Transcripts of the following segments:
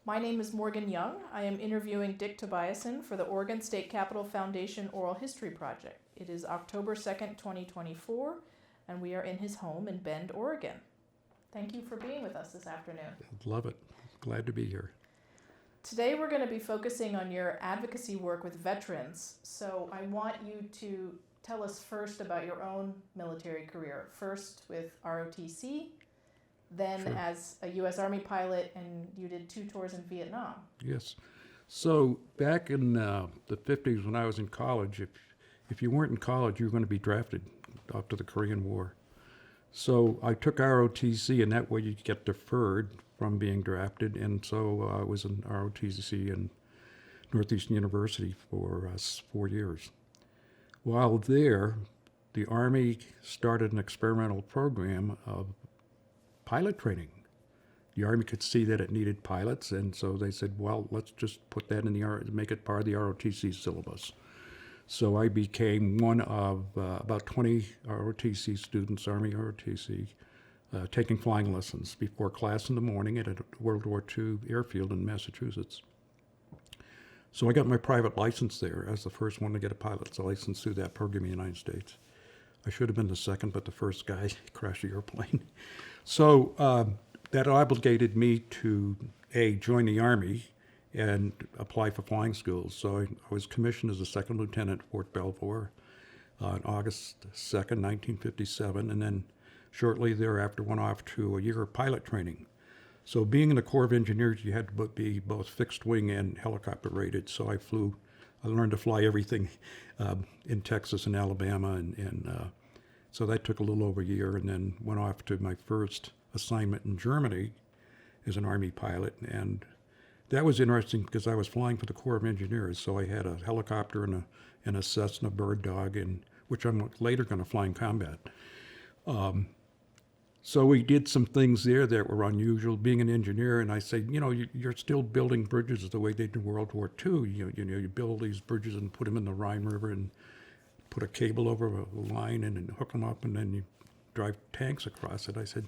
My name is Morgan Young. I am interviewing Dick Tobiason for the Oregon State Capitol Foundation Oral History Project. It is October 2nd, 2024, and we are in his home in Bend, Oregon. Thank you for being with us this afternoon. Love it. Glad to be here. Today we're going to be focusing on your advocacy work with veterans. So I want you to tell us first about your own military career. First with ROTC, then Sure. as a U.S. Army pilot, and you did 2 tours in Vietnam. Yes. So back in the 50s when I was in college, if you weren't in college, you were going to be drafted after the Korean War. So I took ROTC, and that way you get deferred from being drafted. And so I was in ROTC in Northeastern University for 4 years. While there, the Army started an experimental program of pilot training. The Army could see that it needed pilots, and so they said, well, let's just put that in make it part of the ROTC syllabus. So I became one of about 20 ROTC students, Army ROTC, taking flying lessons before class in the morning at a World War II airfield in Massachusetts. So I got my private license there. I was the first one to get a pilot's license through that program in the United States. I should have been the second, but the first guy crashed the airplane. So that obligated me to, join the Army and apply for flying schools. So I was commissioned as a second lieutenant at Fort Belvoir on August 2nd, 1957, and then shortly thereafter went off to a year of pilot training. So being in the Corps of Engineers, you had to be both fixed wing and helicopter rated. So I learned to fly everything in Texas and Alabama, and so that took a little over a year, and then went off to my first assignment in Germany as an Army pilot. And that was interesting because I was flying for the Corps of Engineers, so I had a helicopter and a Cessna Bird Dog, which I'm later going to fly in combat. So we did some things there that were unusual, being an engineer, and I said, you're still building bridges the way they did in World War II. You build these bridges and put them in the Rhine River and put a cable over a line and then hook them up, and then you drive tanks across it. I said,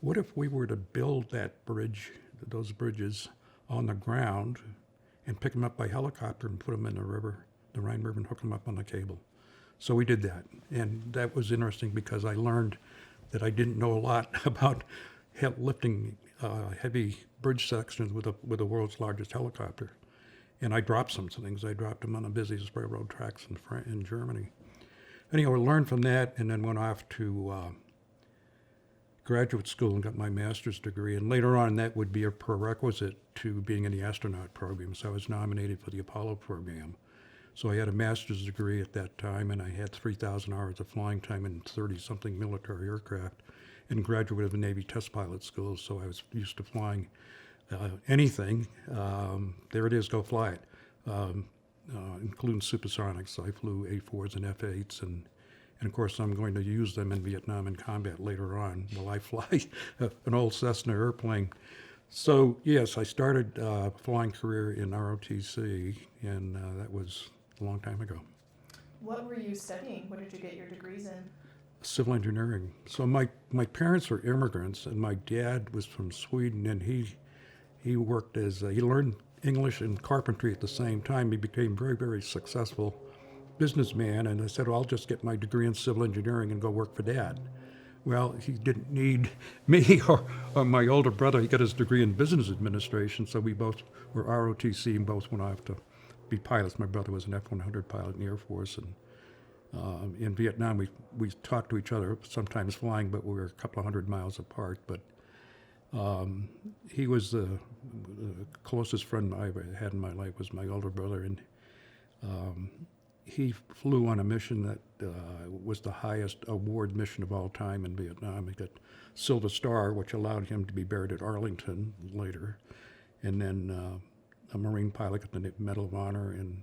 what if we were to build those bridges on the ground and pick them up by helicopter and put them in the Rhine River, and hook them up on the cable? So we did that, and that was interesting because I learned that I didn't know a lot about lifting heavy bridge sections with the world's largest helicopter. And I dropped some things. I dropped them on the busiest railroad tracks in Germany. Anyway, I learned from that, and then went off to graduate school and got my master's degree. And later on, that would be a prerequisite to being in the astronaut program. So I was nominated for the Apollo program. So I had a master's degree at that time, and I had 3,000 hours of flying time in 30-something military aircraft, and graduated of the Navy Test Pilot School. So I was used to flying anything. There it is, go fly it, including supersonics. So I flew A4s and F8s, and of course I'm going to use them in Vietnam in combat later on while I fly an old Cessna airplane. So yes, I started a flying career in ROTC, and that was a long time ago. What were you studying? What did you get your degrees in? Civil engineering. So my parents were immigrants, and my dad was from Sweden, and he worked he learned English and carpentry at the same time. He became very, very successful businessman, and I said, well, I'll just get my degree in civil engineering and go work for Dad. Well, he didn't need me or my older brother. He got his degree in business administration, so we both were ROTC and both went off to be pilots. My brother was an F-100 pilot in the Air Force, and in Vietnam we talked to each other, sometimes flying, but we were a couple of 100 miles apart. But he was the closest friend I ever had in my life was my older brother, and he flew on a mission that was the highest award mission of all time in Vietnam. He got Silver Star, which allowed him to be buried at Arlington later, and then a Marine pilot got the Medal of Honor, and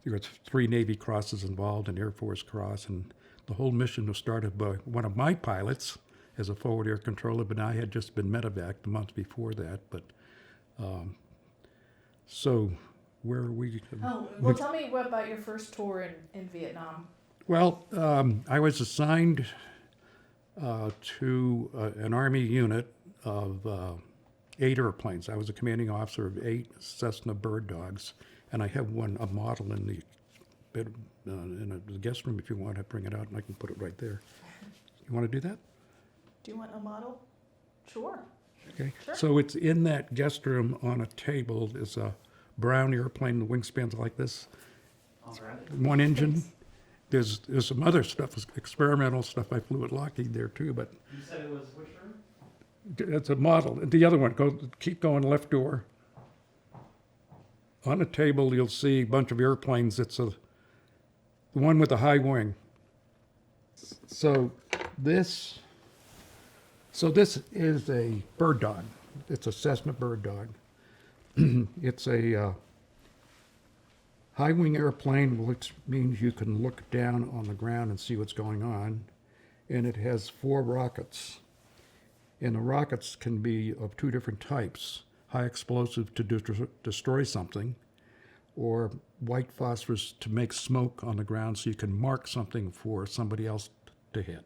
there were 3 Navy crosses involved, an Air Force cross, and the whole mission was started by one of my pilots as a forward air controller, but I had just been medevac the month before that. But so where are we? Well, tell me about your first tour in Vietnam. Well, I was assigned to an Army unit of 8 airplanes. I was a commanding officer of 8 Cessna bird dogs, and I have a model in the the guest room if you want to bring it out, and I can put it right there. You want to do that? Do you want a model? Sure. Okay. Sure. So it's in that guest room on a table. There's a brown airplane. The wingspan's like this. All right. One engine. There's some other stuff, experimental stuff I flew at Lockheed there too, but You said it was which room? it's a model. The other one, keep going left door. On the table, you'll see a bunch of airplanes. It's the one with the high wing. So this is a bird dog. It's a Cessna bird dog. It's a high wing airplane, which means you can look down on the ground and see what's going on. And it has 4 rockets. And the rockets can be of 2 different types: high explosive to destroy something, or white phosphorus to make smoke on the ground so you can mark something for somebody else to hit.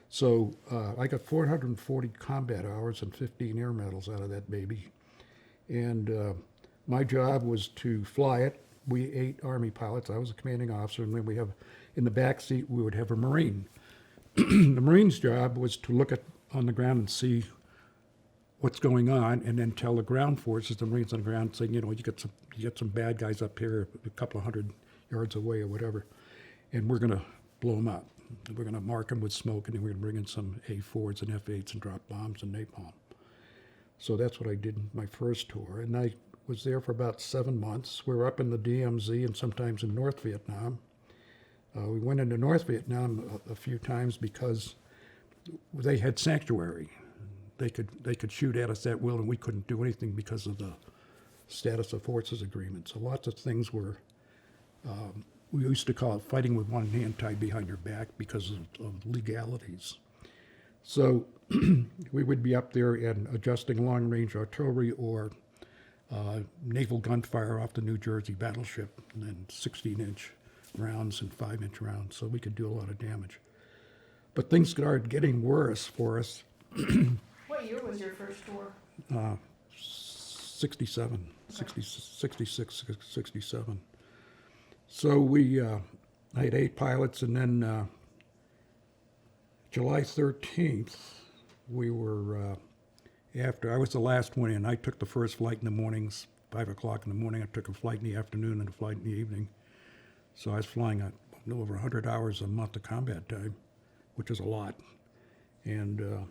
So I got 440 combat hours and 15 air medals out of that baby. And my job was to fly it. We 8 Army pilots. I was a commanding officer, and then we have, in the back seat, we would have a Marine. The Marine's job was to look on the ground and see what's going on, and then tell the ground forces, the Marines on the ground, saying, you get some bad guys up here a couple of 100 yards away or whatever, and we're going to blow them up. We're going to mark them with smoke, and then we're going to bring in some A4s and F8s and drop bombs and napalm. So that's what I did in my first tour, and I was there for about 7 months. We were up in the DMZ and sometimes in North Vietnam. We went into North Vietnam a few times because they had sanctuary. They could shoot at us at will, and we couldn't do anything because of the status of forces agreement. So lots of things were, we used to call it fighting with one hand tied behind your back because of legalities. So we would be up there and adjusting long-range artillery or naval gunfire off the New Jersey battleship, and then 16-inch rounds and 5-inch rounds, so we could do a lot of damage. But things started getting worse for us. What year was your first tour? 67, Okay. 66, 67. So I had 8 pilots, and then July 13th, we were, after, I was the last one in. I took the first flight in the mornings, 5 o'clock in the morning. I took a flight in the afternoon and a flight in the evening. So I was flying a little over 100 hours a month of combat time, which is a lot. And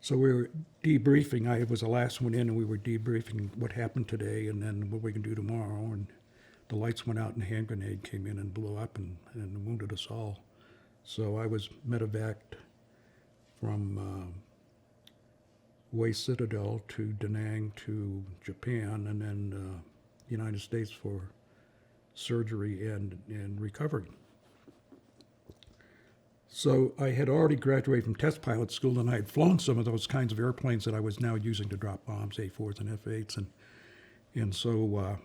so we were debriefing. I was the last one in, and we were debriefing what happened today and then what we can do tomorrow. And the lights went out, and a hand grenade came in and blew up and wounded us all. So I was medevaced from Hue Citadel to Da Nang to Japan, and then United States for surgery and recovery. So I had already graduated from test pilot school, and I had flown some of those kinds of airplanes that I was now using to drop bombs, A4s and F8s. And so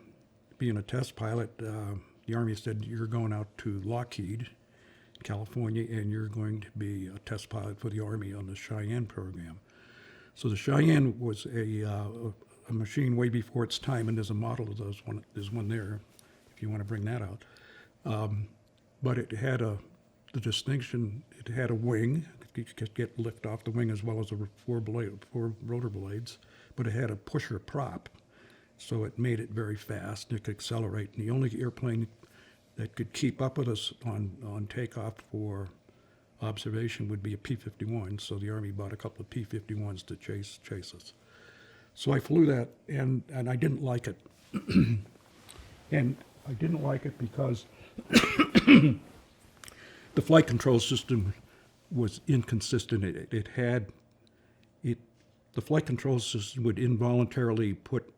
being a test pilot, the Army said, you're going out to Lockheed, California, and you're going to be a test pilot for the Army on the Cheyenne program. So the Cheyenne was a machine way before its time, and there's a model of those. There's one there, if you want to bring that out. But it had the distinction, it had a wing. It could get lift off the wing as well as the 4 rotor blades, but it had a pusher prop. So it made it very fast, and it could accelerate. And the only airplane that could keep up with us on takeoff for observation would be a P-51. So the Army bought a couple of P-51s to chase us. So I flew that, and I didn't like it. And I didn't like it because the flight control system was inconsistent. The flight control system would involuntarily put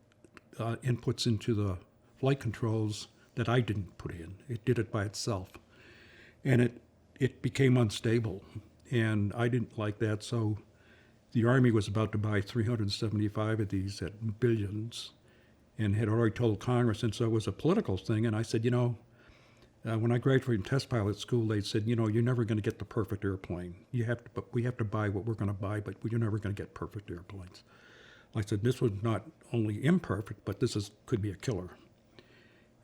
inputs into the flight controls that I didn't put in. It did it by itself. And it became unstable. And I didn't like that, so the Army was about to buy 375 of these at billions and had already told Congress, and so it was a political thing. And I said, when I graduated from test pilot school, they said, you're never going to get the perfect airplane. We have to buy what we're going to buy, but you're never going to get perfect airplanes. I said, this was not only imperfect, but could be a killer.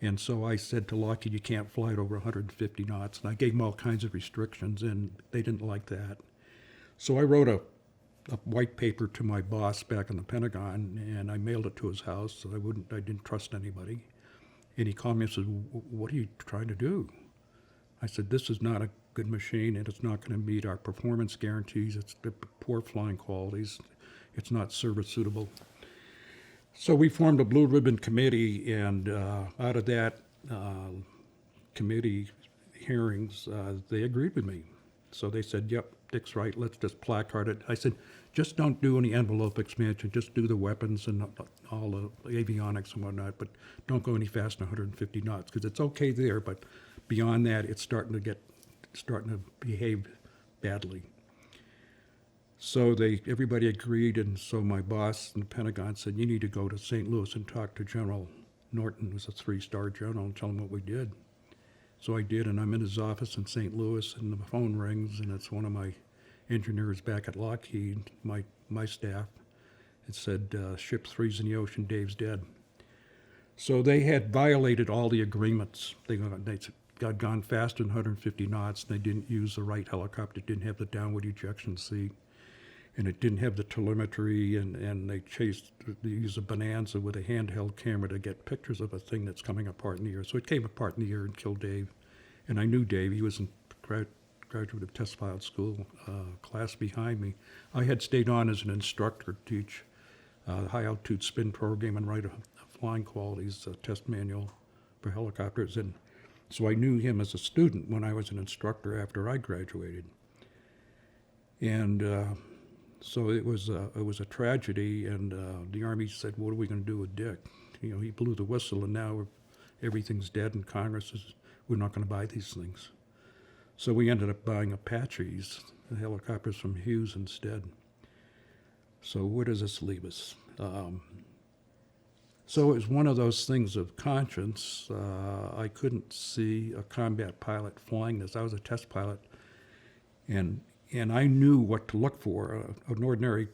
And so I said to Lockheed, you can't fly it over 150 knots. And I gave them all kinds of restrictions, and they didn't like that. So I wrote a white paper to my boss back in the Pentagon, and I mailed it to his house. So I didn't trust anybody. And he called me and said, what are you trying to do? I said, this is not a good machine, and it's not going to meet our performance guarantees. It's the poor flying qualities. It's not service suitable. So we formed a Blue Ribbon Committee, and out of that committee hearings, they agreed with me. So they said, yep, Dick's right, let's just placard it. I said, just don't do any envelope expansion, just do the weapons and all the avionics and whatnot, but don't go any faster than 150 knots, because it's okay there, but beyond that, it's starting to behave badly. So everybody agreed, and so my boss in the Pentagon said, you need to go to St. Louis and talk to General Norton, who's a 3-star general, and tell him what we did. So I did, and I'm in his office in St. Louis, and the phone rings, and it's one of my engineers back at Lockheed, my staff. It said, ship 3's in the ocean, Dave's dead. So they had violated all the agreements. They got gone faster than 150 knots, and they didn't use the right helicopter, didn't have the downward ejection seat, and it didn't have the telemetry, and they used a Bonanza with a handheld camera to get pictures of a thing that's coming apart in the air. So it came apart in the air and killed Dave. And I knew Dave. He was in graduate of test pilot school, class behind me. I had stayed on as an instructor to teach high altitude spin program and write a flying qualities test manual for helicopters. And so I knew him as a student when I was an instructor after I graduated. And so it was a tragedy, and the Army said, what are we going to do with Dick? You know, he blew the whistle, and now everything's dead, and Congress we're not going to buy these things. So we ended up buying Apaches, the helicopters from Hughes instead. So where does this leave us? So it was one of those things of conscience. I couldn't see a combat pilot flying this. I was a test pilot, and I knew what to look for. An ordinary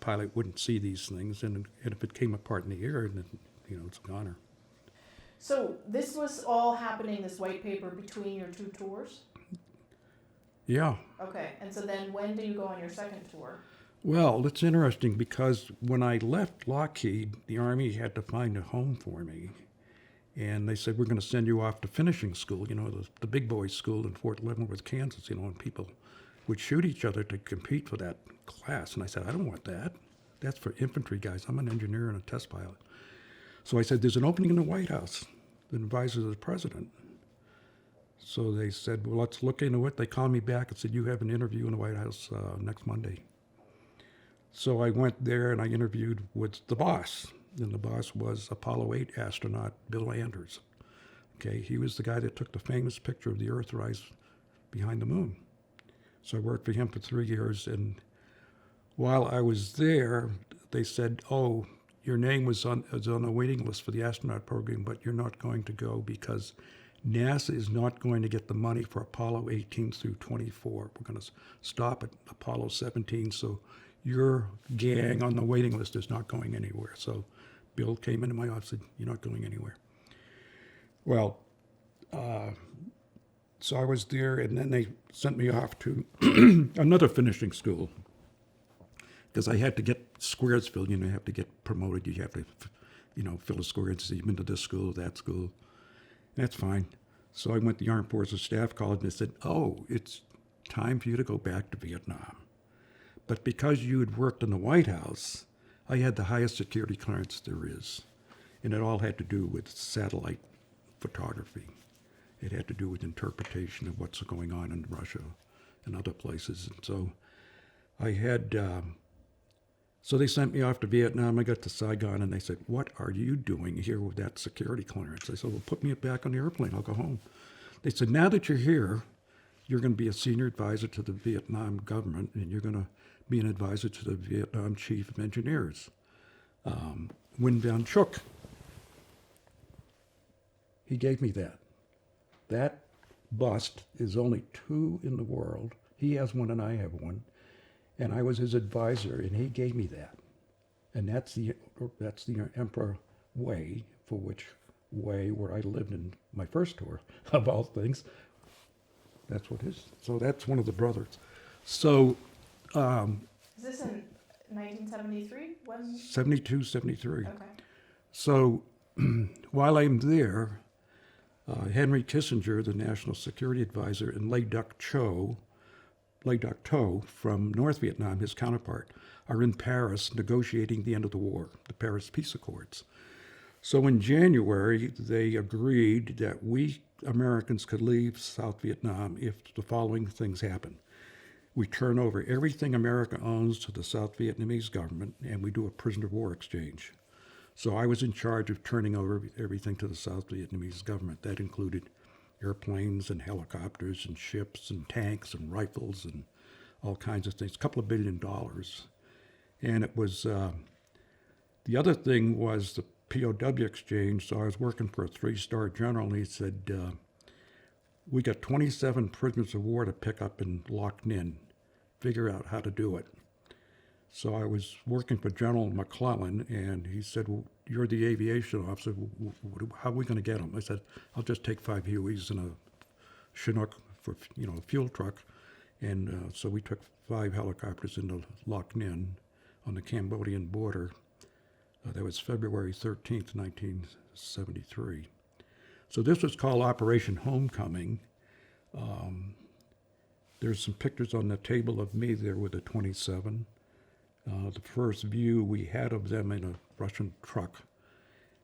pilot wouldn't see these things, and if it came apart in the air, then it's a goner. So this was all happening, this white paper, between your two tours? Yeah. Okay, and so then when do you go on your second tour? Well, it's interesting because when I left Lockheed, the Army had to find a home for me. And they said, we're going to send you off to finishing school, the big boys school in Fort Leavenworth, Kansas, and people would shoot each other to compete for that class. And I said, I don't want that. That's for infantry guys. I'm an engineer and a test pilot. So I said, there's an opening in the White House, the advisor to the president. So they said, well, let's look into it. They called me back and said, you have an interview in the White House next Monday. So I went there and I interviewed with the boss. And the boss was Apollo 8 astronaut Bill Anders. Okay, he was the guy that took the famous picture of the Earthrise behind the moon. So I worked for him for 3 years, and while I was there, they said, oh, your name was on a waiting list for the astronaut program, but you're not going to go because NASA is not going to get the money for Apollo 18 through 24. We're going to stop at Apollo 17, so your gang on the waiting list is not going anywhere. So Bill came into my office and said, you're not going anywhere. Well, so I was there, and then they sent me off to another finishing school because I had to get squares filled. You have to get promoted. You have to, fill a square and say you've been to this school, that school. And that's fine. So I went to the Armed Forces Staff College, and they said, oh, it's time for you to go back to Vietnam. But because you had worked in the White House, I had the highest security clearance there is. And it all had to do with satellite photography. It had to do with interpretation of what's going on in Russia and other places. And so I had, so they sent me off to Vietnam. I got to Saigon, and they said, what are you doing here with that security clearance? I said, well, put me back on the airplane. I'll go home. They said, now that you're here, you're going to be a senior advisor to the Vietnam government, and you're going to be an advisor to the Vietnam Chief of Engineers, Win Van Chook. He gave me that. That bust is only 2 in the world. He has one and I have one. And I was his advisor, and he gave me that. And that's the Emperor Way, for which way where I lived in my first tour, of all things. That's what it is. So that's one of the brothers. So Is this in 1973? When? 72, 73. Okay. So while I'm there, Henry Kissinger, the National Security Advisor, and Le Duc Tho from North Vietnam, his counterpart, are in Paris negotiating the end of the war, the Paris Peace Accords. So in January, they agreed that we Americans could leave South Vietnam if the following things happen. We turn over everything America owns to the South Vietnamese government, and we do a prisoner of war exchange. So I was in charge of turning over everything to the South Vietnamese government. That included airplanes and helicopters and ships and tanks and rifles and all kinds of things, a couple of $1 billion. And it was, the other thing was the POW exchange. So I was working for a 3-star general, and he said, we got 27 prisoners of war to pick up in Loc Ninh. Figure out how to do it. So I was working for General McClellan, and he said, well, you're the aviation officer. How are we going to get them? I said, I'll just take 5 Hueys and a Chinook for, a fuel truck. And so we took 5 helicopters into Loc Ninh on the Cambodian border. That was February 13th, 1973. So this was called Operation Homecoming. There's some pictures on the table of me there with a 27. The first view we had of them in a Russian truck.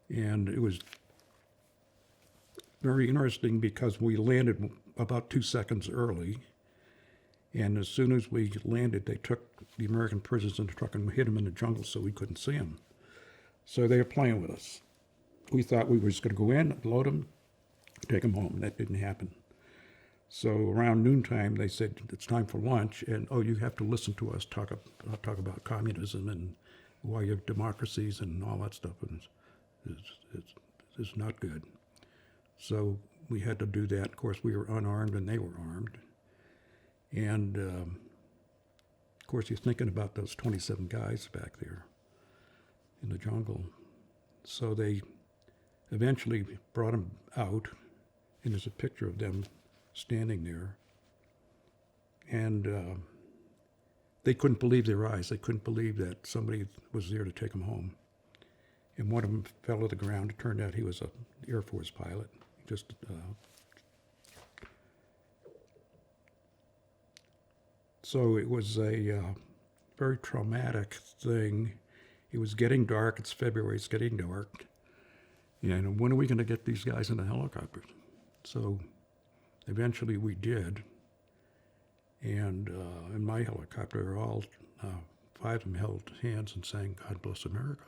And it was very interesting because we landed about 2 seconds early. And as soon as we landed, they took the American prisoners in the truck and hid them in the jungle so we couldn't see them. So they were playing with us. We thought we were just going to go in, load them, take them home. That didn't happen. So around noontime, they said, it's time for lunch, and you have to listen to us talk about communism and why you have democracies and all that stuff. And it's not good. So we had to do that. Of course, we were unarmed and they were armed. And of course, you're thinking about those 27 guys back there in the jungle. So they eventually brought them out, and there's a picture of them standing there. And they couldn't believe their eyes. They couldn't believe that somebody was there to take them home. And one of them fell to the ground. It turned out he was an Air Force pilot. So it was a very traumatic thing. It was getting dark. It's February. It's getting dark. And when are we going to get these guys in the helicopters? So eventually we did. And in my helicopter, all 5 of them held hands and sang, God Bless America.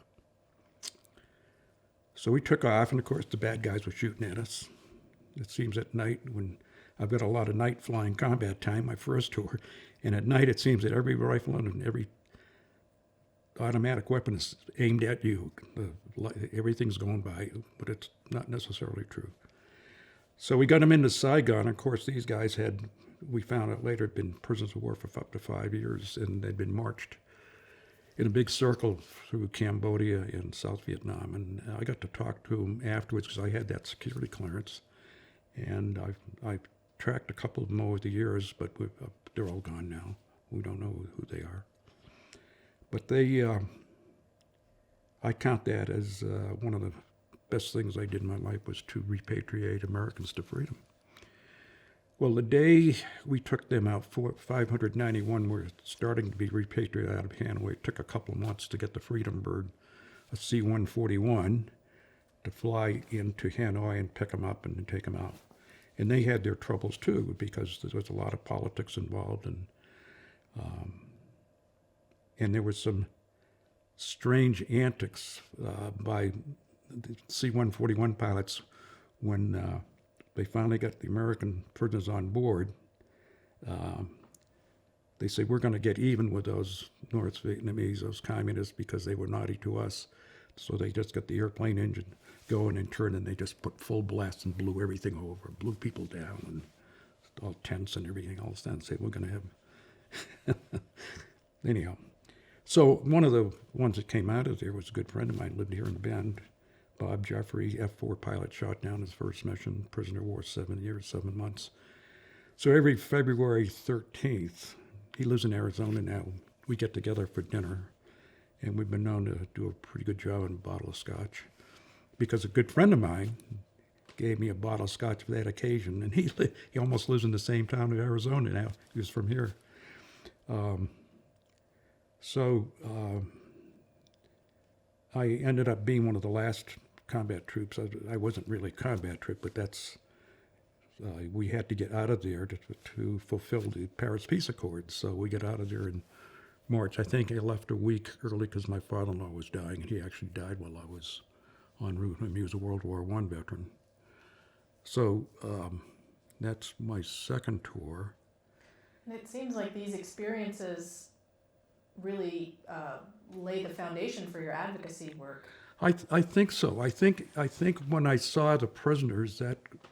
So we took off, and of course the bad guys were shooting at us. It seems at night, when I've got a lot of night flying combat time, my first tour, and at night it seems that every rifle and every automatic weapon is aimed at you. Everything's going by you, but it's not necessarily true. So we got them into Saigon. Of course, these guys we found out later, had been prisoners of war for up to 5 years, and they'd been marched in a big circle through Cambodia and South Vietnam. And I got to talk to them afterwards because I had that security clearance. And I've tracked a couple of them over the years, but they're all gone now. We don't know who they are. But I count that as one of the best things I did in my life was to repatriate Americans to freedom. Well, the day we took them out, 591 were starting to be repatriated out of Hanoi. It took a couple of months to get the Freedom Bird, a C-141, to fly into Hanoi and pick them up and take them out. And they had their troubles too, because there was a lot of politics involved, and there was some strange antics by the C-141 pilots when they finally got the American prisoners on board. They said, we're going to get even with those North Vietnamese, those communists, because they were naughty to us. So they just got the airplane engine going and turned, and they just put full blast and blew everything over, blew people down, and all tents and everything else down. Say, we're going to have... Anyhow, So one of the ones that came out of there was a good friend of mine, lived here in Bend, Bob Jeffrey, F-4 pilot, shot down his first mission, prisoner of war, 7 years, 7 months. So every February 13th, he lives in Arizona now, we get together for dinner, and we've been known to do a pretty good job on a bottle of scotch, because a good friend of mine gave me a bottle of scotch for that occasion, and he almost lives in the same town in Arizona now. He was from here. So I ended up being one of the last combat troops. I wasn't really a combat troop, but that's we had to get out of there to fulfill the Paris Peace Accords. So we got out of there in March. I think I left a week early because my father-in-law was dying, and he actually died while I was en route. He was a World War I veteran. So that's my second tour. And it seems like these experiences really lay the foundation for your advocacy work. I think so. I think when I saw the prisoners,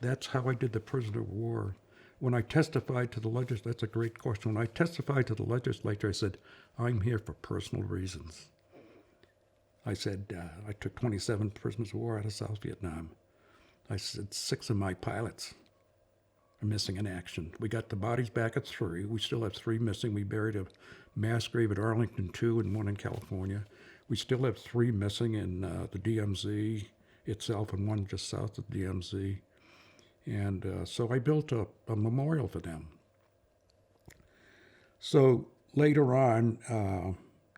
that's how I did the prisoner of war. When I testified to the legislature, that's a great question. When I testified to the legislature, I said, I'm here for personal reasons. I said, I took 27 prisoners of war out of South Vietnam. I said, 6 of my pilots are missing in action. We got the bodies back at 3. We still have 3 missing. We buried a mass grave at Arlington, 2, and 1 in California. We still have 3 missing in the DMZ itself, and 1 just south of the DMZ. And so I built a memorial for them. So later on,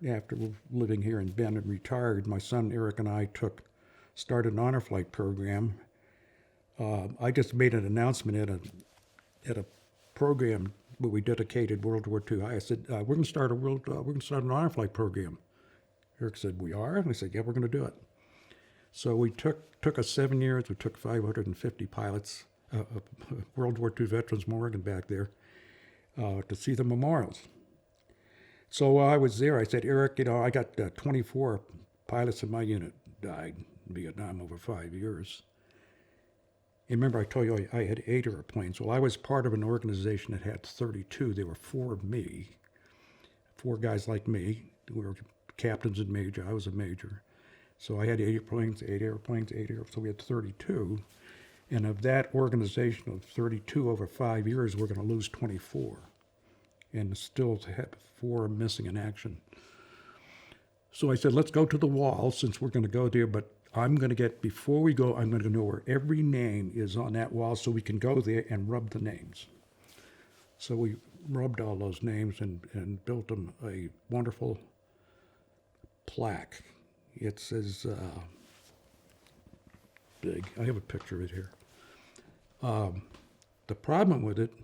after living here in Bend and retired, my son Eric and I started an honor flight program. I just made an announcement at a program where we dedicated World War II. I said, we're going to start an honor flight program. Eric said, we are? And I said, yeah, we're going to do it. So we took us 7 years. We took 550 pilots, World War II veterans from Oregon back there, to see the memorials. So while I was there, I said, Eric, I got 24 pilots in my unit died in Vietnam over 5 years. And remember, I told you I had 8 airplanes. Well, I was part of an organization that had 32. There were 4 of me, 4 guys like me, who were captains and major. I was a major. So I had 8 airplanes, 8 airplanes, 8 airplanes. So we had 32. And of that organization of 32 over 5 years, we're going to lose 24. And still to have 4 missing in action. So I said, let's go to the wall since we're going to go there, but before we go, I'm going to know where every name is on that wall so we can go there and rub the names. So we rubbed all those names and built them a wonderful plaque. It says, big, I have a picture of it here. The problem with it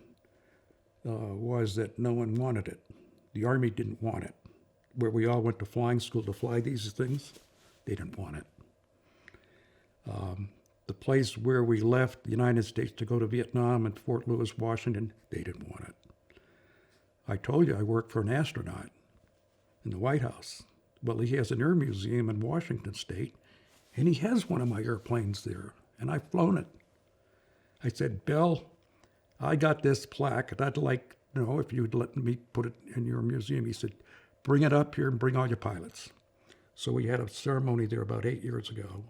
was that no one wanted it. The Army didn't want it. Where we all went to flying school to fly these things, they didn't want it. The place where we left the United States to go to Vietnam and Fort Lewis, Washington, they didn't want it. I told you I worked for an astronaut in the White House. Well, he has an air museum in Washington State, and he has one of my airplanes there, and I've flown it. I said, Bill, I got this plaque, and I'd like, if you'd let me put it in your museum. He said, bring it up here and bring all your pilots. So we had a ceremony there about 8 years ago.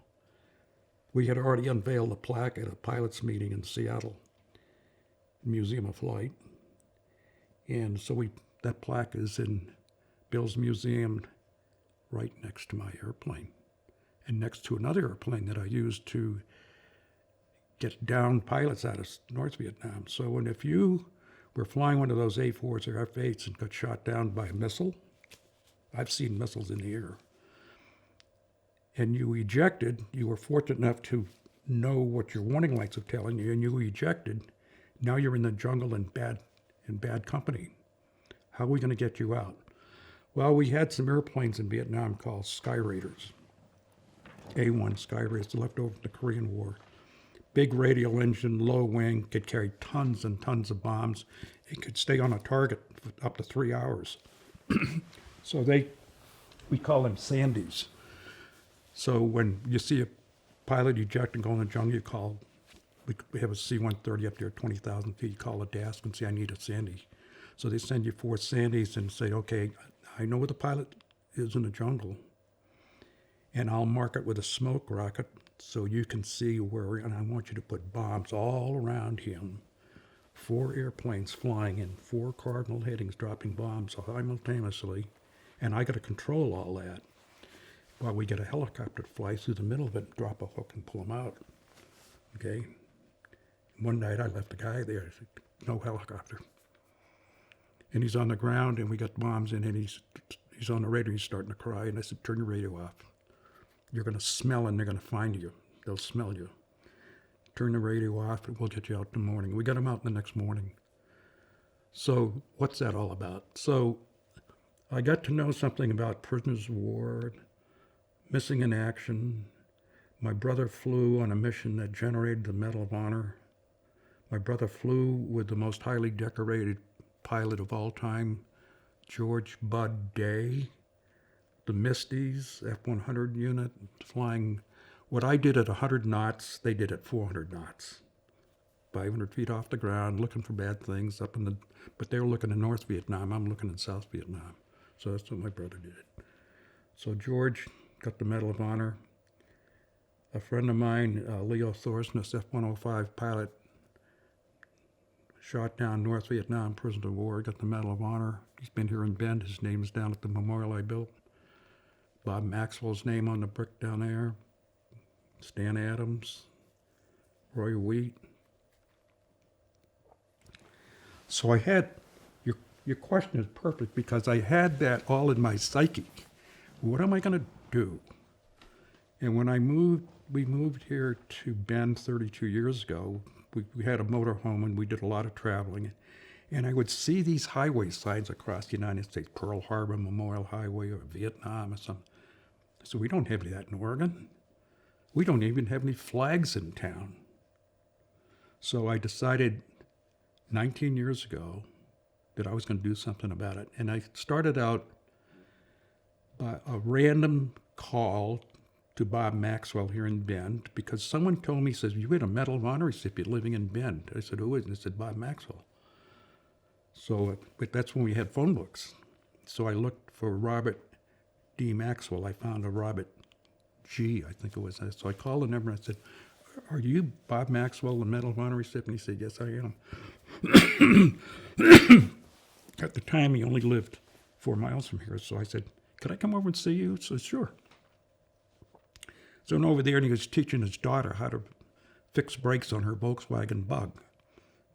We had already unveiled the plaque at a pilots meeting in Seattle, Museum of Flight. And so that plaque is in Bill's museum right next to my airplane and next to another airplane that I used to get down pilots out of North Vietnam. So if you were flying one of those A4s or F8s and got shot down by a missile, I've seen missiles in the air, and you ejected, you were fortunate enough to know what your warning lights are telling you, and you ejected, now you're in the jungle in bad company. How are we going to get you out? Well, we had some airplanes in Vietnam called Sky Raiders. A-1 Sky Raiders, left over from the Korean War. Big radial engine, low wing, could carry tons and tons of bombs. It could stay on a target for up to 3 hours. So we call them Sandies. So when you see a pilot eject and go in the jungle, we have a C-130 up there at 20,000 feet, you call a desk and say, I need a Sandy. So they send you 4 Sandies and say, okay, I know where the pilot is in the jungle. And I'll mark it with a smoke rocket so you can see where, and I want you to put bombs all around him. 4 airplanes flying in 4 cardinal headings, dropping bombs simultaneously. And I got to control all that. While we get a helicopter to fly through the middle of it, drop a hook and pull them out. Okay? One night I left a guy there, no helicopter. And he's on the ground and we got bombs in and he's on the radio, he's starting to cry. And I said, turn your radio off. You're going to smell and they're going to find you. They'll smell you. Turn the radio off and we'll get you out in the morning. We got him out the next morning. So what's that all about? So I got to know something about prisoners of war, missing in action. My brother flew on a mission that generated the Medal of Honor. My brother flew with the most highly decorated pilot of all time, George Bud Day. The Misties, F-100 unit, flying. What I did at 100 knots, they did at 400 knots. 500 feet off the ground, looking for bad things but they were looking in North Vietnam, I'm looking in South Vietnam. So that's what my brother did. So George got the Medal of Honor. A friend of mine, Leo Thorsness, F-105 pilot, shot down North Vietnam, prisoner of war, got the Medal of Honor. He's been here in Bend, his name is down at the memorial I built. Bob Maxwell's name on the brick down there. Stan Adams, Roy Wheat. So I had, your question is perfect because I had that all in my psyche. What am I going to do? And when we moved here to Bend 32 years ago, we had a motorhome and we did a lot of traveling. And I would see these highway signs across the United States, Pearl Harbor Memorial Highway or Vietnam or something. So we don't have any of that in Oregon. We don't even have any flags in town. So I decided 19 years ago that I was going to do something about it. And I started out by a random call to Bob Maxwell here in Bend because someone told me, says, you had a Medal of Honor recipient living in Bend. I said, who is it? They said, Bob Maxwell. So but that's when we had phone books. So I looked for Robert D. Maxwell. I found a Robert G., I think it was. So I called the number and I said, are you Bob Maxwell, the Medal of Honor recipient? He said, yes, I am. At the time, he only lived 4 miles from here. So I said, could I come over and see you? He said, sure. So I went over there and he was teaching his daughter how to fix brakes on her Volkswagen Bug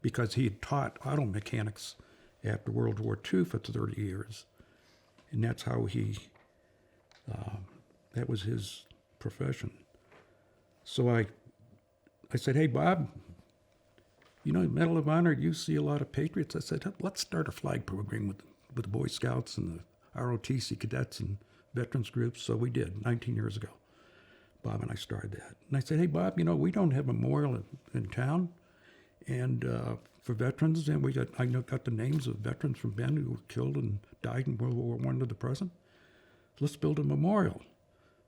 because he had taught auto mechanics after World War II for 30 years. And that's how that was his profession. So I said, hey, Bob, you know, Medal of Honor, you see a lot of patriots. I said, let's start a flag program with the Boy Scouts and the ROTC cadets and veterans groups. So we did 19 years ago. Bob and I started that. And I said, hey, Bob, you know, we don't have a memorial in town and for veterans. And I got the names of veterans from Bend who were killed and died in World War I to the present. Let's build a memorial.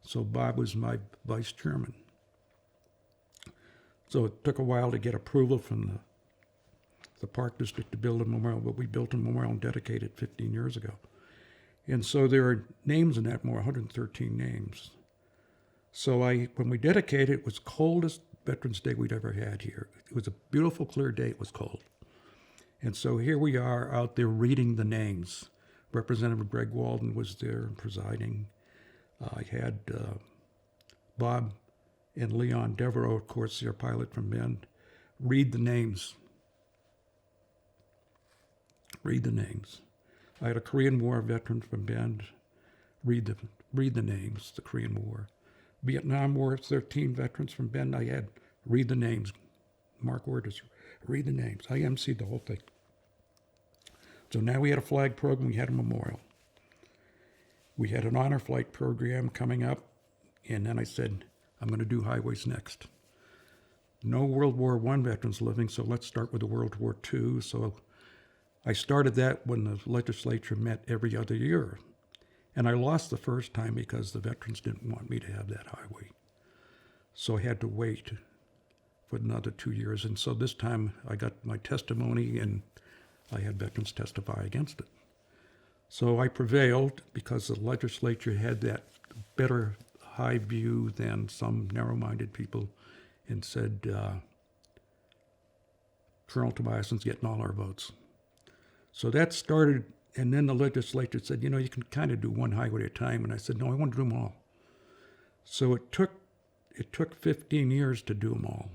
So Bob was my vice chairman. So it took a while to get approval from the Park District to build a memorial, but we built a memorial and dedicated it 15 years ago. And so there are names in that, more 113 names. So when we dedicated it, was coldest Veterans Day we'd ever had here. It was a beautiful, clear day. It was cold. And so here we are out there reading the names. Representative Greg Walden was there presiding. I had Bob and Leon Devereaux, of course, their pilot from Bend, read the names. Read the names. I had a Korean War veteran from Bend read the names, the Korean War. Vietnam War, 13 veterans from Bend, I had read the names. Mark Orders, read the names. I emceed the whole thing. So now we had a flag program, we had a memorial. We had an honor flight program coming up, and then I said, I'm going to do highways next. No World War I veterans living, so let's start with the World War II. So I started that when the legislature met every other year. And I lost the first time because the veterans didn't want me to have that highway. So I had to wait for another 2 years. And so this time I got my testimony and I had veterans testify against it. So I prevailed because the legislature had that better high view than some narrow-minded people and said, Colonel Tobiason's getting all our votes. So that started, and then the legislature said, you can kind of do one highway at a time. And I said, no, I want to do them all. So it took 15 years to do them all.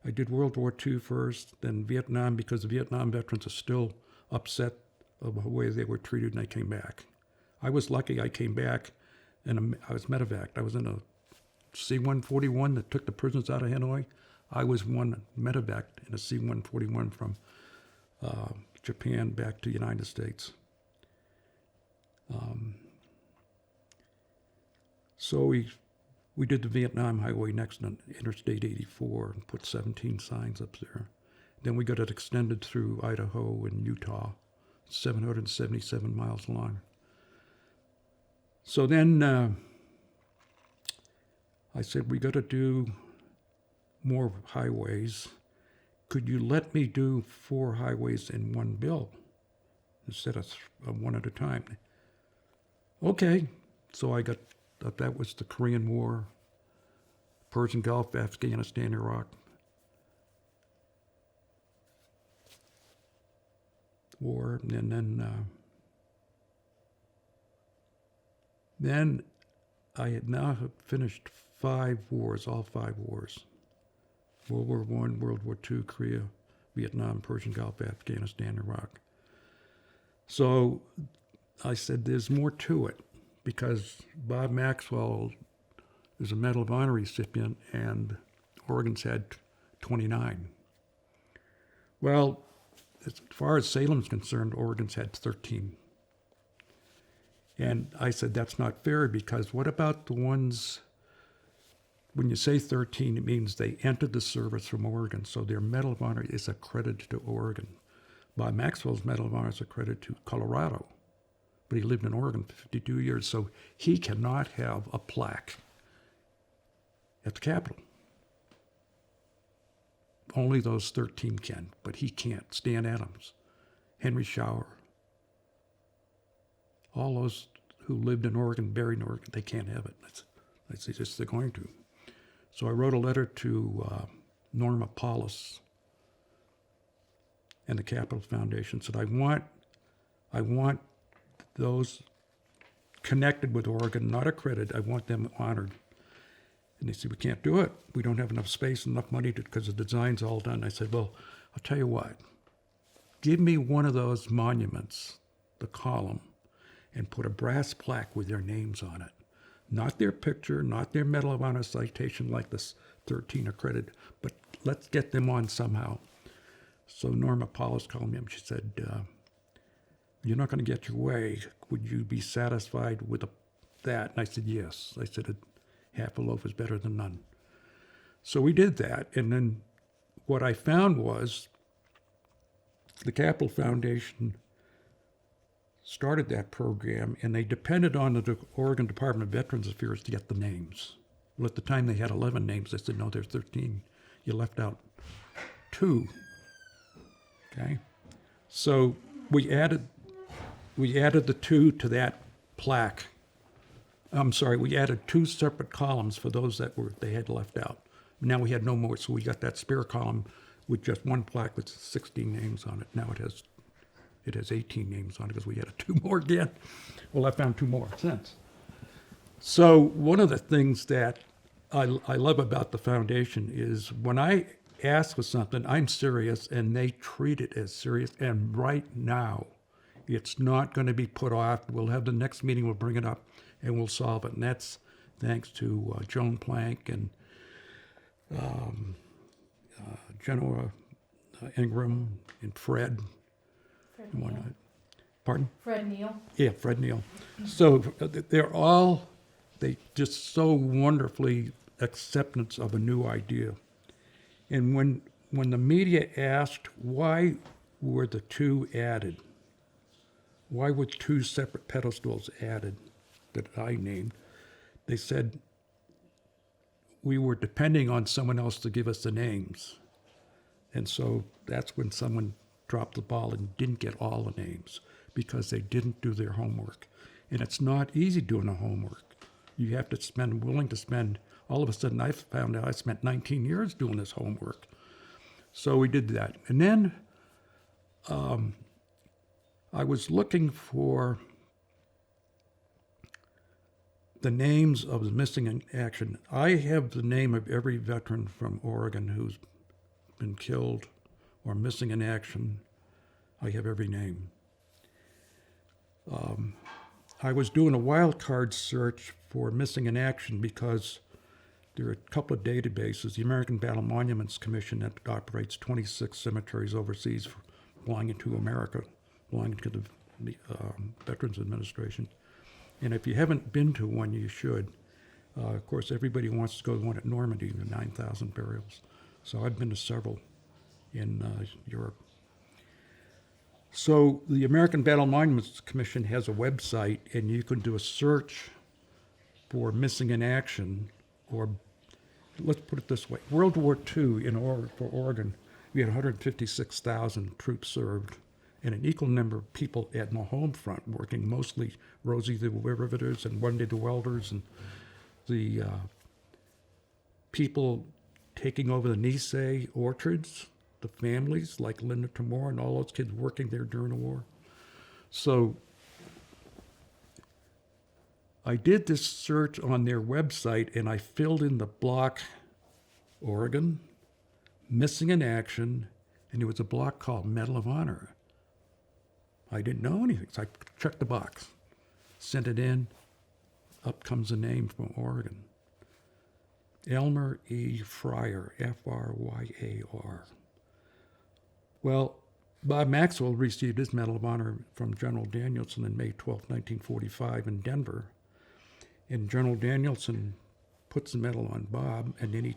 I did World War II first, then Vietnam, because the Vietnam veterans are still upset of the way they were treated, and I came back. I was lucky I came back, and I was medevaced. I was in a C-141 that took the prisoners out of Hanoi. I was one medevaced in a C-141 from Japan back to the United States. So we did the Vietnam Highway next on Interstate 84 and put 17 signs up there. Then we got it extended through Idaho and Utah, 777 miles long. So then I said, we got to do more highways. Could you let me do 4 highways in one bill instead of one at a time? Okay. So I got that was the Korean War, Persian Gulf, Afghanistan, Iraq. War, and then I had now finished 5 wars, all 5 wars. World War I, World War II, Korea, Vietnam, Persian Gulf, Afghanistan, Iraq. So I said, there's more to it, because Bob Maxwell is a Medal of Honor recipient, and Oregon's had 29. Well, as far as Salem's concerned, Oregon's had 13. And I said, that's not fair, because what about the ones, when you say 13, it means they entered the service from Oregon, so their Medal of Honor is accredited to Oregon. Bob Maxwell's Medal of Honor is accredited to Colorado, but he lived in Oregon for 52 years, so he cannot have a plaque at the Capitol. Only those 13 can, but he can't. Stan Adams, Henry Schauer, all those who lived in Oregon, buried in Oregon, they can't have it. I say, just they're going to. So I wrote a letter to Norma Paulus and the Capitol Foundation. Said, I want those connected with Oregon, not accredited. I want them honored. And they said, we can't do it. We don't have enough space, enough money, because the design's all done. I said, well, I'll tell you what. Give me one of those monuments, the column, and put a brass plaque with their names on it. Not their picture, not their Medal of Honor citation like the 13 accredited, but let's get them on somehow. So Norma Paulus called me up. She said, you're not going to get your way. Would you be satisfied with that? And I said, yes. I said, half a loaf is better than none. So we did that. And then what I found was the Capitol Foundation started that program, and they depended on the Oregon Department of Veterans Affairs to get the names. Well, at the time they had 11 names. They said, no, there's 13. You left out 2. Okay? So we added the 2 to that plaque. I'm sorry, we added 2 separate columns for those that they had left out. Now we had no more, so we got that spare column with just one plaque with 16 names on it. Now it has 18 names on it because we added 2 more again. Well, I found 2 more since. So one of the things that I love about the foundation is when I ask for something, I'm serious, and they treat it as serious. And right now, it's not going to be put off. We'll have the next meeting, we'll bring it up, and we'll solve it. And that's thanks to Joan Plank and Genoa Ingram and Fred. Pardon? Fred Neal. Yeah, Fred Neal. So they just so wonderfully acceptance of a new idea. And when the media asked why were the 2 added, why were 2 separate pedestals added that I named, they said we were depending on someone else to give us the names. And so that's when someone dropped the ball and didn't get all the names. because they didn't do their homework. And it's not easy doing the homework. You have to willing to spend, all of a sudden I found out I spent 19 years doing this homework. So we did that. And then I was looking for the names of the missing in action. I have the name of every veteran from Oregon who's been killed or missing in action. I have every name. I was doing a wildcard search for missing in action because there are a couple of databases. The American Battle Monuments Commission that operates 26 cemeteries overseas belonging to America, belonging to the Veterans Administration. And if you haven't been to one, you should. Of course, everybody wants to go to the one at Normandy, the 9,000 burials. So I've been to several in Europe. So the American Battle Monuments Commission has a website, and you can do a search for missing in action, or let's put it this way. World War II for Oregon, we had 156,000 troops served, and an equal number of people at the home front working, mostly Rosie the Riveters and Wendy the Welders, and the people taking over the Nisei orchards, the families like Linda Tamor and all those kids working there during the war. So I did this search on their website, and I filled in the block Oregon, missing in action, and there was a block called Medal of Honor. I didn't know anything, so I checked the box, sent it in, up comes a name from Oregon. Elmer E. Fryer, F-R-Y-A-R. Well, Bob Maxwell received his Medal of Honor from General Danielson on May 12, 1945 in Denver. And General Danielson puts the medal on Bob, and then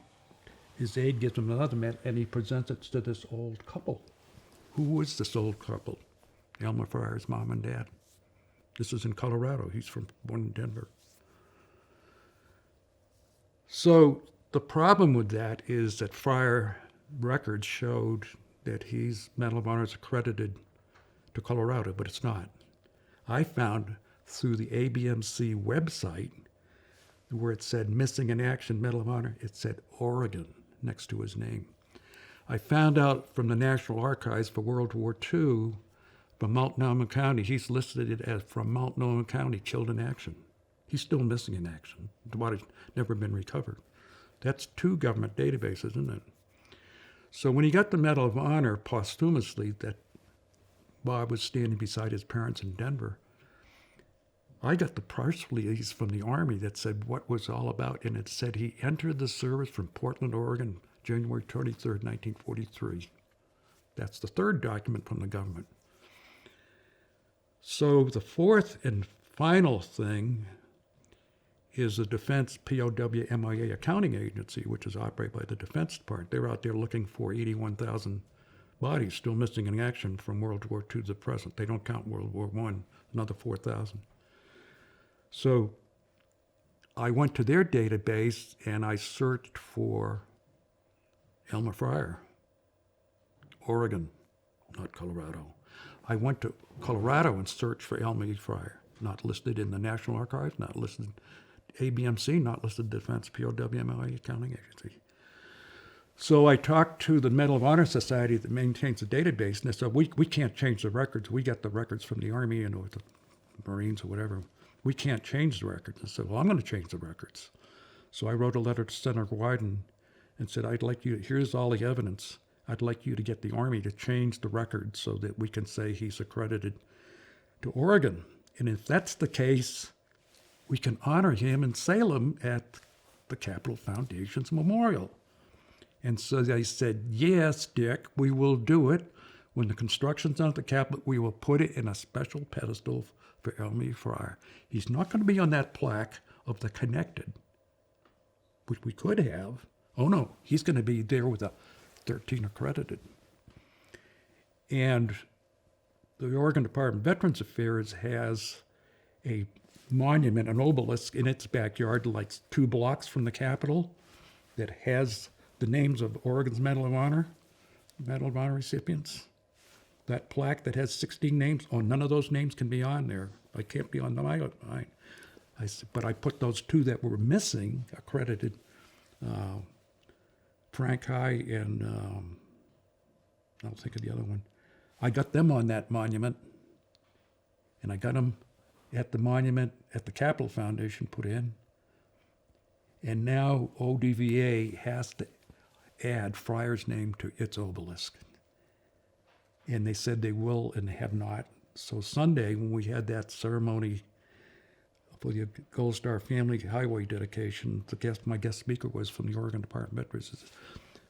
his aide gives him another medal, and he presents it to this old couple. Who was this old couple? Elmer Fryer's mom and dad. This is in Colorado. He's born in Denver. So the problem with that is that Fryer records showed that his Medal of Honor is accredited to Colorado, but it's not. I found through the ABMC website where it said missing in action Medal of Honor, it said Oregon next to his name. I found out from the National Archives for World War II, from Multnomah County, he's listed it as from Multnomah County, killed in action. He's still missing in action. The body's never been recovered. That's 2 government databases, isn't it? So when he got the Medal of Honor posthumously, that Bob was standing beside his parents in Denver, I got the press release from the Army that said what was all about, and it said he entered the service from Portland, Oregon, January 23rd, 1943. That's the 3rd document from the government. So the 4th and final thing is the Defense POW MIA Accounting Agency, which is operated by the Defense Department. They're out there looking for 81,000 bodies still missing in action from World War II to the present. They don't count World War I, another 4,000. So I went to their database and I searched for Elmer Fryer, Oregon, not Colorado. I went to Colorado and searched for Elmer E. Fryer, not listed in the National Archives, not listed ABMC, not listed Defense POWMI Accounting Agency. So I talked to the Medal of Honor Society that maintains the database, and they said, we can't change the records. We got the records from the Army and or the Marines or whatever. We can't change the records. I said, well, I'm going to change the records. So I wrote a letter to Senator Wyden and said, here's all the evidence. I'd like you to get the Army to change the records so that we can say he's accredited to Oregon. And if that's the case, we can honor him in Salem at the Capitol Foundation's memorial. And so they said, yes, Dick, we will do it. When the construction's done at the Capitol, we will put it in a special pedestal for Elmer Fryer. He's not going to be on that plaque of the connected, which we could have. Oh, no, he's going to be there with a 13 accredited. And the Oregon Department of Veterans Affairs has a monument, an obelisk in its backyard, like 2 blocks from the Capitol, that has the names of Oregon's Medal of Honor recipients. that plaque that has 16 names, oh, none of those names can be on there. I can't be on the mine. I said, but I put those two that were missing, accredited, Frank High and I don't think of the other one. I got them on that monument, and I got them at the monument at the Capitol Foundation put in. And now ODVA has to add Fryer's name to its obelisk. And they said they will and they have not. So Sunday, when we had that ceremony for the Gold Star Family Highway dedication, my guest speaker was from the Oregon Department of Veterans.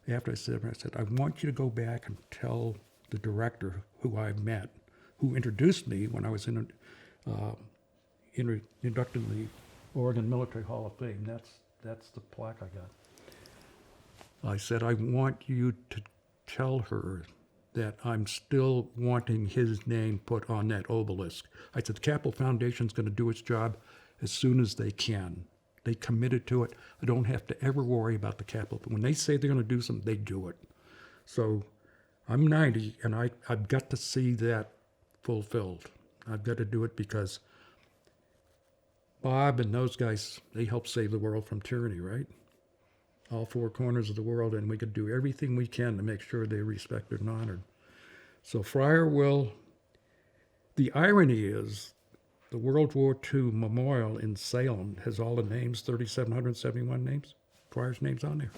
After I said, I want you to go back and tell the director who I met, who introduced me when I was inducted in the Oregon Military Hall of Fame. That's the plaque I got. I said, I want you to tell her that I'm still wanting his name put on that obelisk. I said, the Capitol Foundation's going to do its job as soon as they can. They committed to it. I don't have to ever worry about the Capitol. When they say they're going to do something, they do it. So I'm 90, and I've got to see that fulfilled. I've got to do it because Bob and those guys, they helped save the world from tyranny, right? All four corners of the world, and we could do everything we can to make sure they're respected and honored. So Fryer will, the irony is, the World War II Memorial in Salem has all the names, 3,771 names, Fryer's name's on there.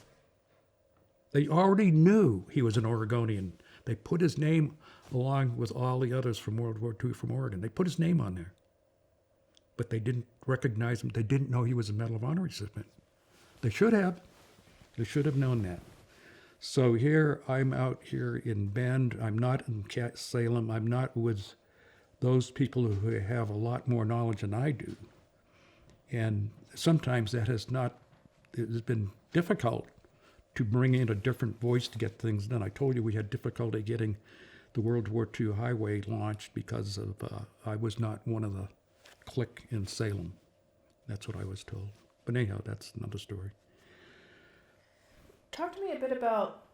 They already knew he was an Oregonian. They put his name along with all the others from World War II from Oregon. They put his name on there. But they didn't recognize him. They didn't know he was a Medal of Honor recipient. They should have. They should have known that. So here, I'm out here in Bend. I'm not in Salem. I'm not with those people who have a lot more knowledge than I do. And sometimes that has been difficult to bring in a different voice to get things done. I told you we had difficulty getting the World War II highway launched because of I was not one of the clique in Salem. That's what I was told. But anyhow, that's another story. Talk to me a bit about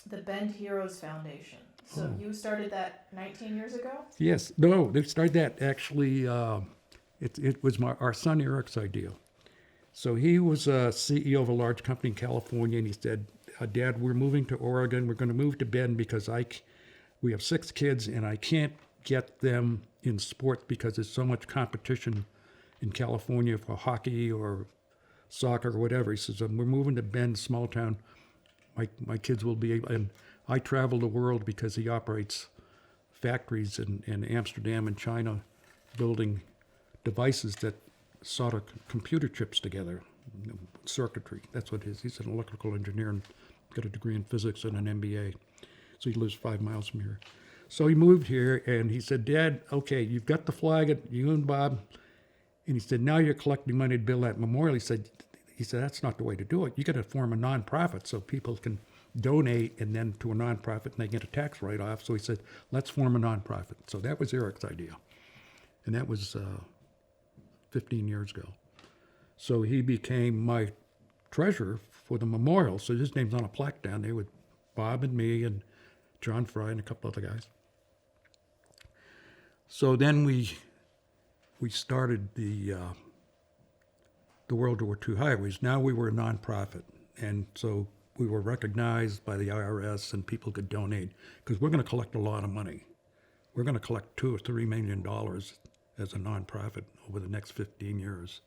the Bend Heroes Foundation. So you started that 19 years ago? Yes. No, they started that actually, it was our son Eric's idea. So he was a CEO of a large company in California, and he said, Dad, we're moving to Oregon. We're going to move to Bend because we have 6 kids, and I can't get them in sports because there's so much competition in California for hockey or soccer or whatever. He says, we're moving to Bend, small town. My kids will be able, and I travel the world because he operates factories in Amsterdam and China building devices that solder computer chips together, circuitry. That's what it is. He's an electrical engineer and got a degree in physics and an MBA. So he lives 5 miles from here. So he moved here and he said, Dad, okay, you've got the flag, you and Bob. And he said, now you're collecting money to build that memorial. He said, that's not the way to do it. You got to form a nonprofit so people can donate and then to a nonprofit and they get a tax write-off. So he said, let's form a nonprofit. So that was Eric's idea. And that was 15 years ago. So he became my treasurer for the memorial. So his name's on a plaque down there with Bob and me and John Fry and a couple other guys. So then we started the World War II highways. Now we were a nonprofit, and so we were recognized by the IRS, and people could donate because we're going to collect a lot of money. We're going to collect $2 or $3 million as a nonprofit over the next 15 years.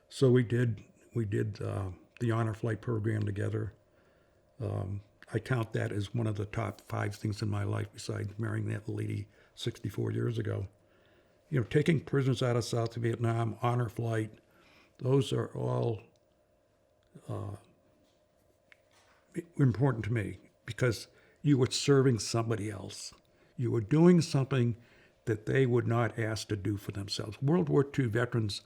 So we did the honor flight program together. I count that as one of the top 5 things in my life besides marrying that lady 64 years ago. You know, taking prisoners out of South Vietnam, honor flight, those are all important to me because you were serving somebody else. You were doing something that they would not ask to do for themselves. World War II veterans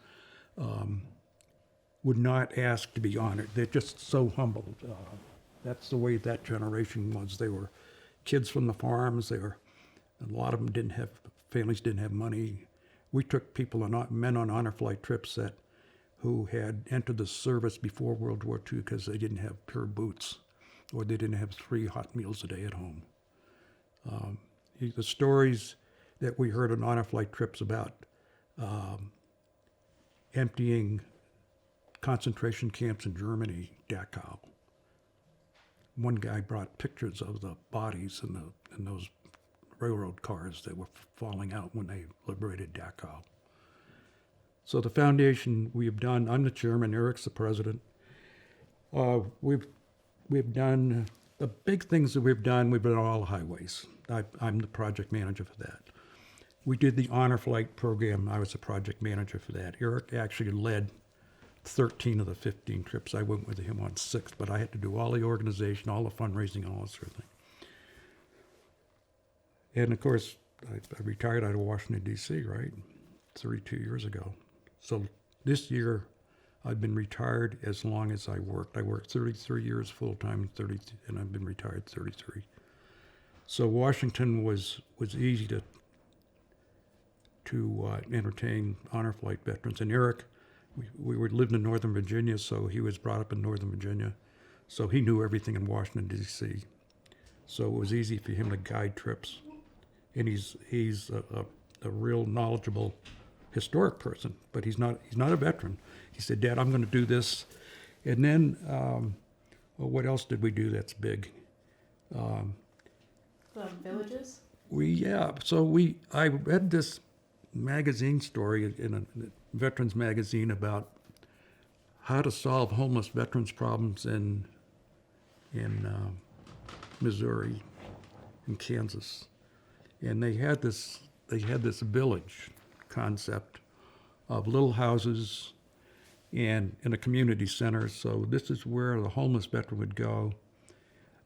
would not ask to be honored. They're just so humble. That's the way that generation was. They were kids from the farms. A lot of them families didn't have money. We took men on honor flight trips who had entered the service before World War II because they didn't have pure boots or they didn't have 3 hot meals a day at home. The stories that we heard on honor flight trips about emptying concentration camps in Germany, Dachau. One guy brought pictures of the bodies in those railroad cars that were falling out when they liberated Dachau. So the foundation we have done, I'm the chairman, Eric's the president. We've done, the big things that we've done all highways. I'm the project manager for that. We did the honor flight program. I was the project manager for that. Eric actually led 13 of the 15 trips. I went with him on 6, but I had to do all the organization, all the fundraising, all that sort of thing. And of course, I retired out of Washington, D.C., right? 32 years ago. So this year, I've been retired as long as I worked. I worked 33 years full-time, and I've been retired 33. So Washington was easy to entertain honor flight veterans. And Eric, we lived in Northern Virginia, so he was brought up in Northern Virginia. So he knew everything in Washington, D.C. So it was easy for him to guide trips. And he's a real knowledgeable historic person, but he's not a veteran. He said, Dad, I'm going to do this. And then, what else did we do that's big? The villages? I read this magazine story in a veterans magazine about how to solve homeless veterans problems in Missouri and Kansas. And they had this village concept of little houses and in a community center. So this is where the homeless veteran would go.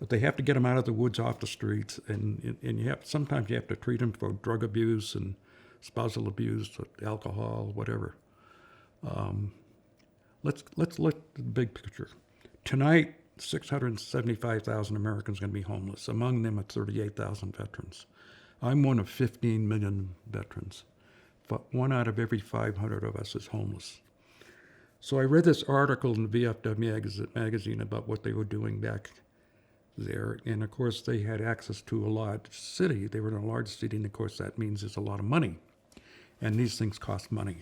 But they have to get them out of the woods, off the streets, and sometimes you have to treat them for drug abuse and spousal abuse, alcohol, whatever. Let's look at the big picture. Tonight, 675,000 Americans are going to be homeless. Among them are 38,000 veterans. I'm one of 15 million veterans. But 1 out of every 500 of us is homeless. So I read this article in the VFW magazine about what they were doing back there. And of course, they had access to a large city. They were in a large city, and of course, that means there's a lot of money. And these things cost money.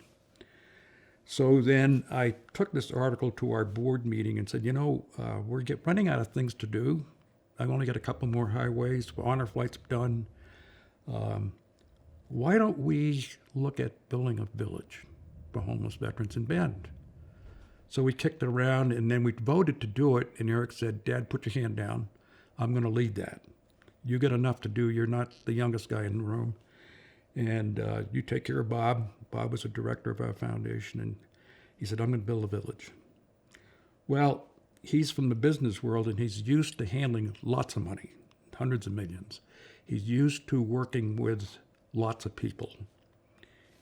So then I took this article to our board meeting and said, we're running out of things to do. I've only got a couple more highways. Honor flight's done. Why don't we look at building a village for homeless veterans in Bend? So we kicked it around, and then we voted to do it, and Eric said, Dad, put your hand down. I'm going to lead that. You got enough to do. You're not the youngest guy in the room. And you take care of Bob. Bob was a director of our foundation, and he said, I'm going to build a village. Well, he's from the business world, and he's used to handling lots of money, hundreds of millions. He's used to working with lots of people.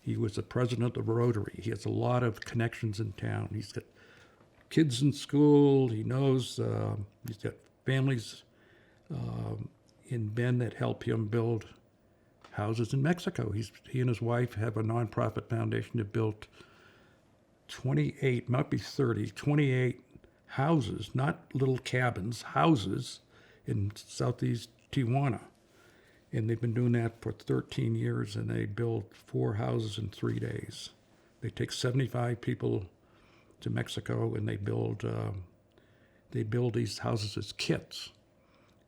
He was the president of Rotary. He has a lot of connections in town. He's got kids in school. He knows, he's got families in Bend that help him build houses in Mexico. He and his wife have a nonprofit foundation that built 28, might be 30, 28 houses, not little cabins, houses in southeast Tijuana. And they've been doing that for 13 years, and they build 4 houses in 3 days. They take 75 people to Mexico, and they build these houses as kits.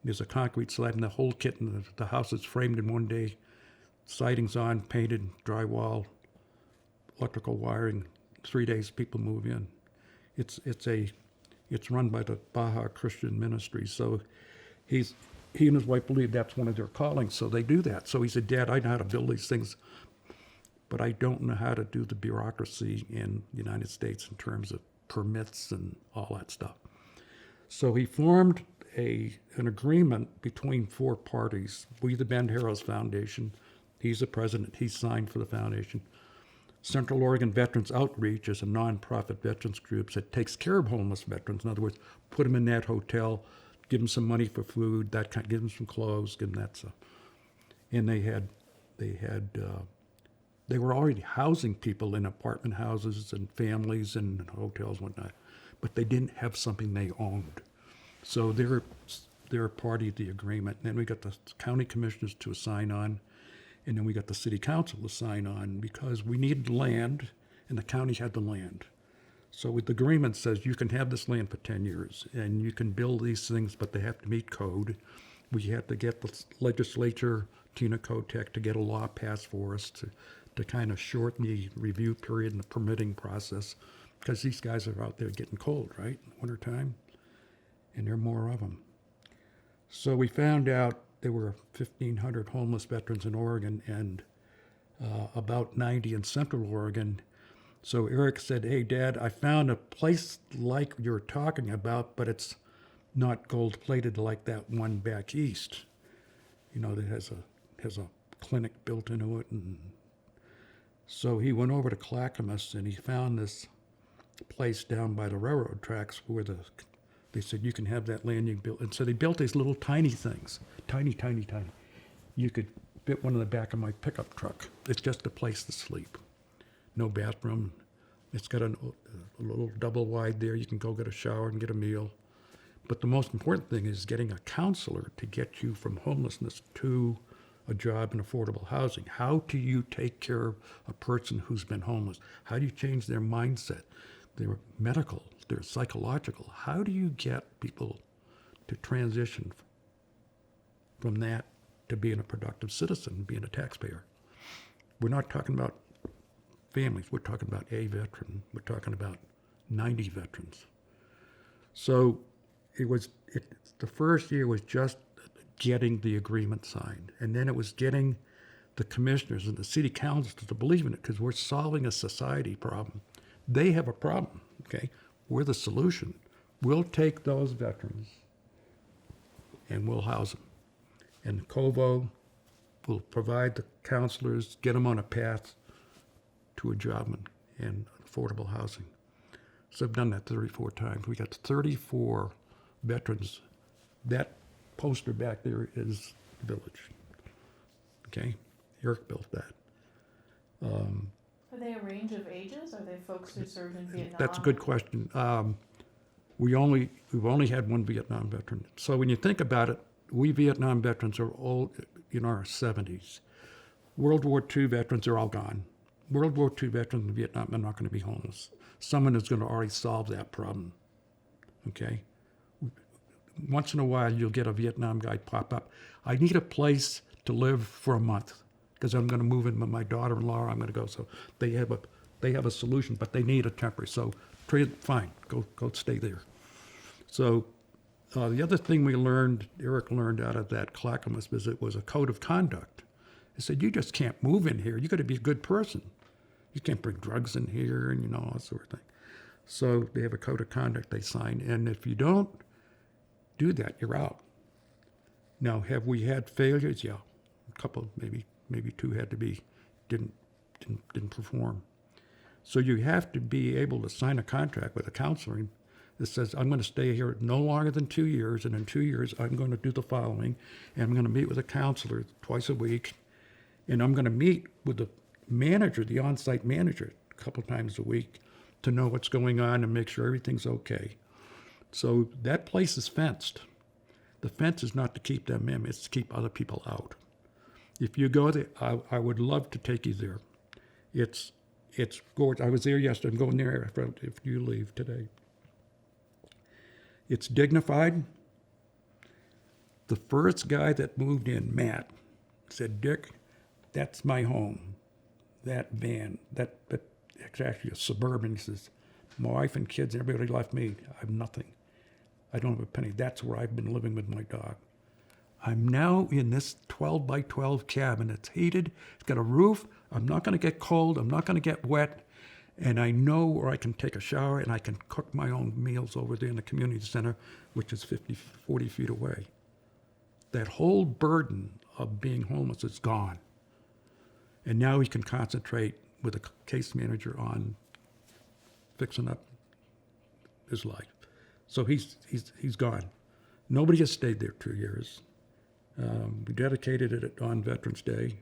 There's a concrete slab, and the whole kit, and the house is framed in 1 day. Siding's on, painted, drywall, electrical wiring. 3 days, people move in. It's run by the Baja Christian Ministry. So he and his wife believe that's one of their callings, so they do that. So he said, Dad, I know how to build these things, but I don't know how to do the bureaucracy in the United States in terms of permits and all that stuff. So he formed an agreement between 4 parties. We, the Bend Heroes Foundation, he's the president, he's signed for the foundation. Central Oregon Veterans Outreach is a nonprofit veterans group that takes care of homeless veterans. In other words, put them in that hotel, give them some money for food, give them some clothes, give them that stuff. And they were already housing people in apartment houses and families and hotels and whatnot, but they didn't have something they owned. So they're a party to the agreement. And then we got the county commissioners to sign on, and then we got the city council to sign on because we needed land, and the county had the land. So with the agreement says you can have this land for 10 years, and you can build these things, but they have to meet code. We had to get the legislature, Tina Kotek, to get a law passed for us to kind of shorten the review period and the permitting process, because these guys are out there getting cold, right, in the wintertime, and there are more of them. So we found out there were 1,500 homeless veterans in Oregon and about 90 in Central Oregon. So Eric said, "Hey, Dad, I found a place like you're talking about, but it's not gold-plated like that one back east. You know, that has a clinic built into it." And so he went over to Clackamas and he found this place down by the railroad tracks where they said you can have that land you built. And so they built these little tiny things, tiny. You could fit one in the back of my pickup truck. It's just a place to sleep. No bathroom. It's got a little double wide there. You can go get a shower and get a meal. But the most important thing is getting a counselor to get you from homelessness to a job in affordable housing. How do you take care of a person who's been homeless? How do you change their mindset, their medical, their psychological? How do you get people to transition from that to being a productive citizen, being a taxpayer? We're not talking about families. We're talking about a veteran. We're talking about 90 veterans. So the first year was just getting the agreement signed. And then it was getting the commissioners and the city council to believe in it, because we're solving a society problem. They have a problem, okay? We're the solution. We'll take those veterans and we'll house them. And COVO will provide the counselors, get them on a path to a job and affordable housing. So I've done that 34 times. We got 34 veterans. That poster back there is the village. Okay? Eric built that. Are they a range of ages? Are they folks who served in Vietnam? That's a good question. We've only had one Vietnam veteran. So when you think about it, we Vietnam veterans are old, in our 70s. World War II veterans are all gone. World War II veterans in Vietnam are not going to be homeless. Someone is going to already solve that problem. Okay? Once in a while, you'll get a Vietnam guy pop up. I need a place to live for a month because I'm going to move in with my daughter-in-law. I'm going to go. So they have a solution, but they need a temporary. So fine, go stay there. So the other thing Eric learned out of that Clackamas visit was a code of conduct. He said, you just can't move in here. You got to be a good person. You can't bring drugs in here and all that sort of thing. So they have a code of conduct they sign, and if you don't do that, you're out. Now, have we had failures? Yeah, a couple, maybe two had to be didn't perform. So you have to be able to sign a contract with a counselor that says, I'm going to stay here no longer than 2 years, and in 2 years I'm going to do the following, and I'm going to meet with a counselor twice a week, and I'm going to meet with the manager, the on-site manager, a couple times a week to know what's going on and make sure everything's okay. So that place is fenced. The fence is not to keep them in, it's to keep other people out. If you go there, I would love to take you there. It's gorgeous. I was there yesterday. I'm going there if you leave today. It's dignified. The first guy that moved in, Matt, said, Dick, that's my home. That van, it's actually a Suburban. He says, my wife and kids, everybody left me. I have nothing. I don't have a penny. That's where I've been living with my dog. I'm now in this 12 by 12 cabin. It's heated. It's got a roof. I'm not going to get cold. I'm not going to get wet. And I know where I can take a shower and I can cook my own meals over there in the community center, which is 40 feet away. That whole burden of being homeless is gone. And now he can concentrate with a case manager on fixing up his life. So he's gone. Nobody has stayed there 2 years. We dedicated it on Veterans Day.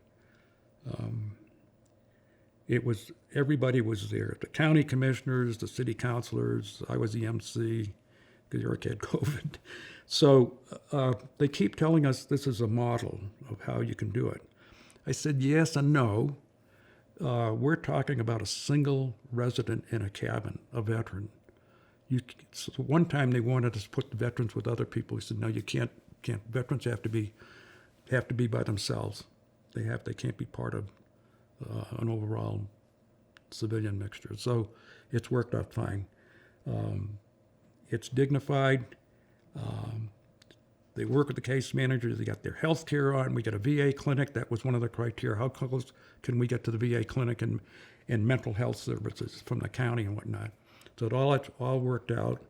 Everybody was there. The county commissioners, the city councilors. I was the MC because Eric had COVID. So They keep telling us this is a model of how you can do it. I said yes and no. We're talking about a single resident in a cabin, a veteran. So one time they wanted us to put the veterans with other people. We said, no, you can't. Veterans have to be by themselves. They can't be part of an overall civilian mixture. So it's worked out fine. It's dignified. They work with the case managers. They got their health care on. We got a VA clinic. That was one of the criteria. How close can we get to the VA clinic and mental health services from the county and whatnot? So it all worked out.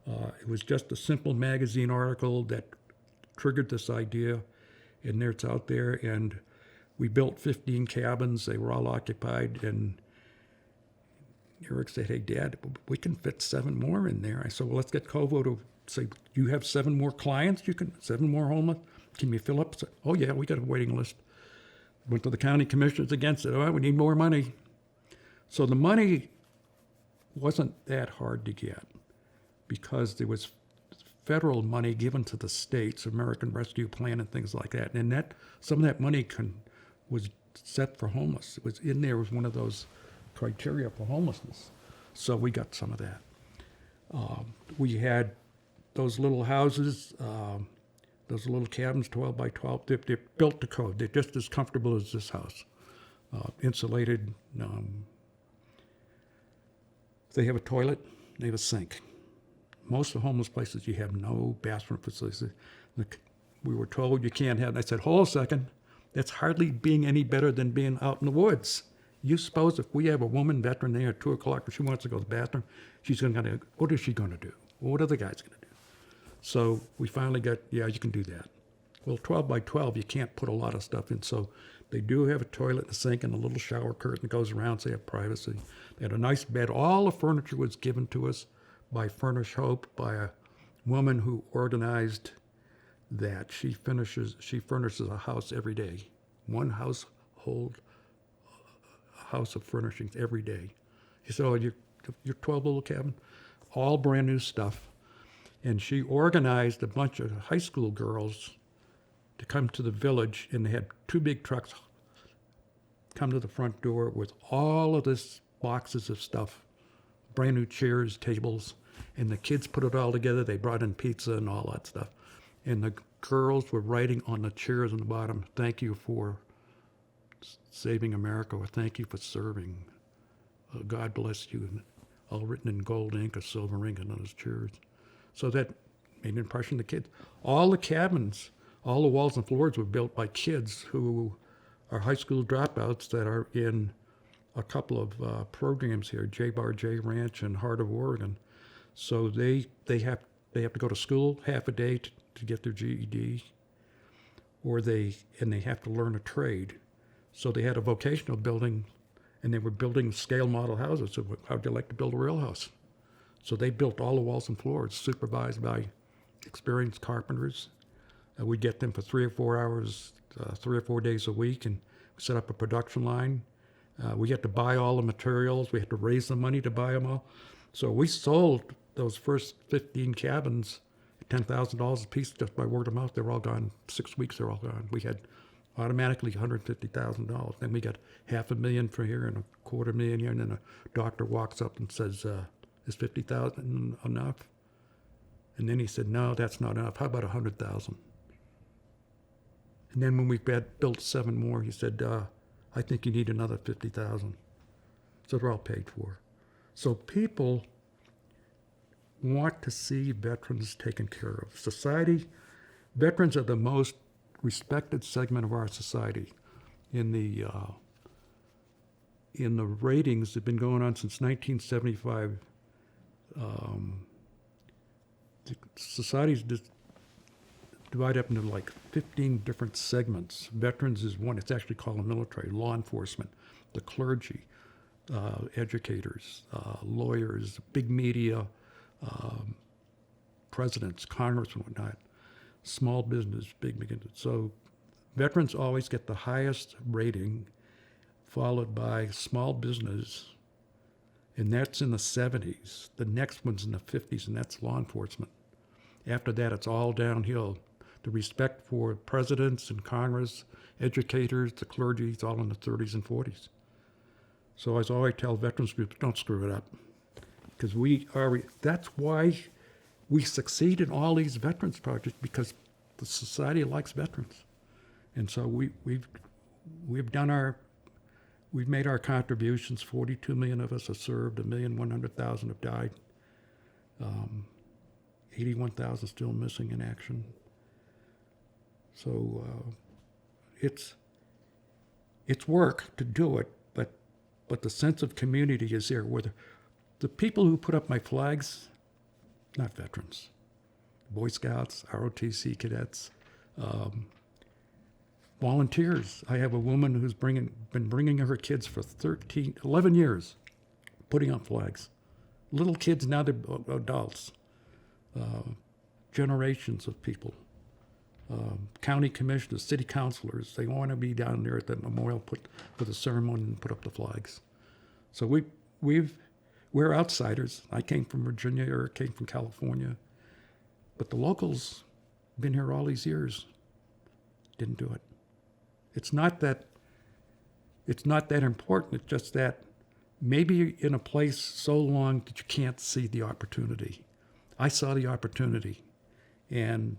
It was just a simple magazine article that triggered this idea, and there it's out there. And we built 15 cabins. They were all occupied. And Eric said, hey, Dad, we can fit 7 more in there. I said, well, let's get Kovo to say, you have 7 more clients? 7 more homeless? Can you fill up? I said, oh, yeah, we got a waiting list. Went to the county commissioners again, said, oh, we need more money. So the money wasn't that hard to get because there was federal money given to the states, American Rescue Plan and things like that. And some of that money was set for homeless. It was in there was one of those criteria for homelessness. So we got some of that. We had those little houses, those little cabins, 12 by 12. They're built to code. They're just as comfortable as this house. Insulated. They have a toilet. They have a sink. Most of the homeless places, you have no bathroom facilities. We were told you can't have. And I said, hold a second. That's hardly being any better than being out in the woods. You suppose if we have a woman veteran there at 2 o'clock and she wants to go to the bathroom, what is she going to do? What are the guys going to do? So we finally got, yeah, you can do that. Well, 12 by 12, you can't put a lot of stuff in. So they do have a toilet and a sink and a little shower curtain that goes around, so they have privacy. They had a nice bed. All the furniture was given to us by Furnish Hope, by a woman who organized that. She furnishes a house every day. One house of furnishings every day. He said, oh, your 12 little cabin? All brand new stuff. And she organized a bunch of high school girls to come to the village, and they had 2 big trucks come to the front door with all of this boxes of stuff, brand new chairs, tables, and the kids put it all together. They brought in pizza and all that stuff. And the girls were writing on the chairs on the bottom, thank you for saving America, or thank you for serving. God bless you. And all written in gold ink or silver ink on those chairs. So that made an impression on the kids. All the cabins, all the walls and floors were built by kids who are high school dropouts that are in a couple of programs here, J-Bar J Ranch and Heart of Oregon. So they have to go to school half a day to get their GED, or they have to learn a trade. So they had a vocational building, and they were building scale model houses. So how'd you like to build a real house? So they built all the walls and floors, supervised by experienced carpenters. We get them for 3 or 4 hours, 3 or 4 days a week, and we set up a production line. We had to buy all the materials. We had to raise the money to buy them all. So we sold those first 15 cabins at $10,000 a piece just by word of mouth. They're all gone. 6 weeks, they're all gone. We had automatically $150,000. Then we got $500,000 for here and $250,000 here, and then a doctor walks up and says, is $50,000 enough? And then he said, no, that's not enough. How about $100,000? And then when we built 7 more, he said, I think you need another $50,000. So they're all paid for. So people want to see veterans taken care of. Veterans are the most respected segment of our society. In the ratings that have been going on since 1975, the society's divided up into like 15 different segments. Veterans is one. It's actually called the military, law enforcement, the clergy, educators, lawyers, big media, presidents, Congress and whatnot, small business, big. So veterans always get the highest rating, followed by small business, and that's in the 70s. The next one's in the 50s, and that's law enforcement. After that, it's all downhill. the respect for presidents and Congress, educators, the clergy, it's all in the 30s and 40s. So as I always tell veterans groups, don't screw it up. Because that's why we succeed in all these veterans projects, because the society likes veterans. And so we've made our contributions. 42 million of us have served, 1,100,000 have died. 81,000 still missing in action. So it's work to do it, but the sense of community is there. Where the people who put up my flags, not veterans, Boy Scouts, ROTC cadets, volunteers. I have a woman who's been bringing her kids for 11 years, putting up flags. Little kids, now they're adults. Generations of people. County commissioners, city councilors, they want to be down there at the memorial for the ceremony and put up the flags. So we're outsiders. I came from Virginia, or came from California. But the locals been here all these years. Didn't do it. It's not that important. It's just that maybe you're in a place so long that you can't see the opportunity. I saw the opportunity, and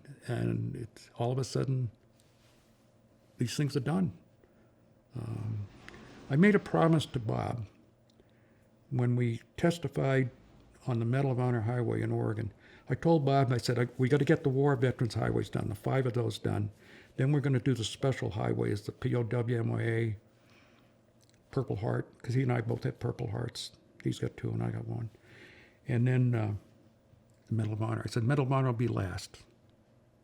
it's all of a sudden these things are done. I made a promise to Bob when we testified on the Medal of Honor Highway in Oregon. I told Bob, I said, we got to get the War Veterans Highways done, the 5 of those done. Then we're going to do the special highways, the POWMIA, Purple Heart, because he and I both have Purple Hearts. He's got 2 and I got 1. And then the Medal of Honor. I said, Medal of Honor will be last,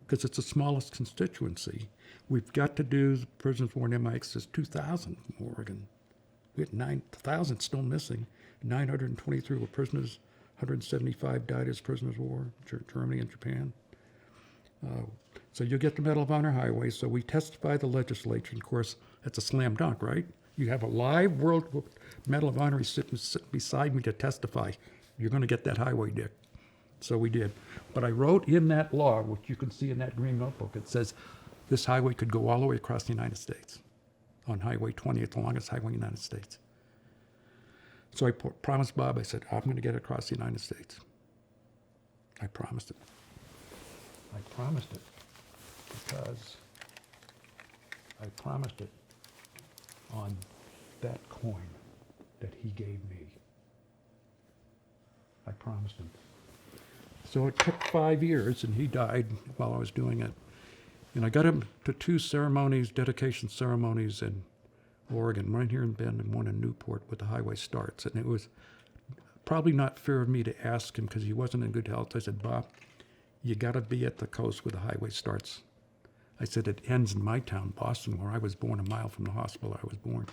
because it's the smallest constituency. We've got to do the prisoners of war in MIX. There's 2,000 in Oregon. We had 9,000 still missing. 923 were prisoners. 175 died as prisoners of war, Germany and Japan. So you get the Medal of Honor Highway. So we testify the legislature. And of course, that's a slam dunk, right? You have a live World Medal of Honor sitting beside me to testify. You're going to get that highway, Dick. So we did. But I wrote in that law, which you can see in that green notebook, it says this highway could go all the way across the United States on Highway 20. It's the longest highway in the United States. So I promised Bob, I said, I'm going to get it across the United States. I promised it. I promised it because I promised it on that coin that he gave me. I promised him. So it took 5 years, and he died while I was doing it. And I got him to 2 ceremonies, dedication ceremonies in Oregon, one here in Bend and one in Newport, where the highway starts. And it was probably not fair of me to ask him because he wasn't in good health. I said, Bob, you got to be at the coast where the highway starts. I said, it ends in my town, Boston, where I was born, a mile from the hospital I was born.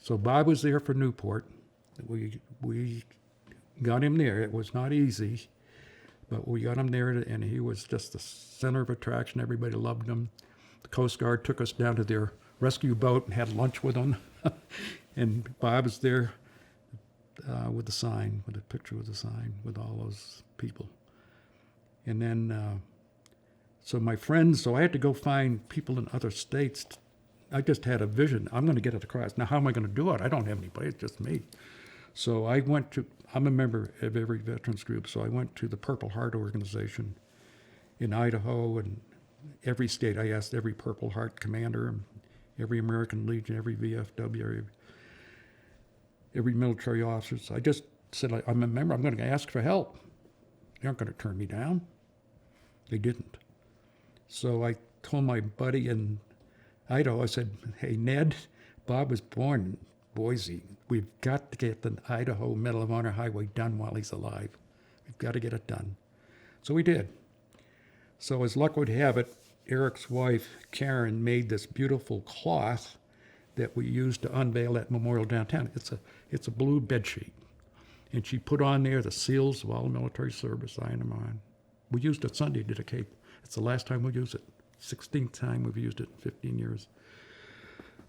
So Bob was there for Newport. We got him there. It was not easy, but we got him there, and he was just the center of attraction. Everybody loved him. The Coast Guard took us down to their rescue boat and had lunch with them. And Bob was there with the sign, with a picture with the sign, with all those people. And then, so I had to go find people in other states. I just had a vision. I'm going to get it across. Now, how am I going to do it? I don't have anybody. It's just me. So I'm a member of every veterans group, so I went to the Purple Heart organization in Idaho, and every state. I asked every Purple Heart commander, every American Legion, every VFW, every military officer. So I just said, I'm a member. I'm going to ask for help. They aren't going to turn me down. They didn't. So I told my buddy in Idaho, I said, hey, Ned, Bob was born in Boise. We've got to get the Idaho Medal of Honor Highway done while he's alive. We've got to get it done. So we did. So as luck would have it, Eric's wife, Karen, made this beautiful cloth that we used to unveil that memorial downtown. It's a blue bedsheet. And she put on there the seals of all the military service, I and mine. We used it Sunday to dedicate. It's the last time we'll use it. 16th time we've used it in 15 years.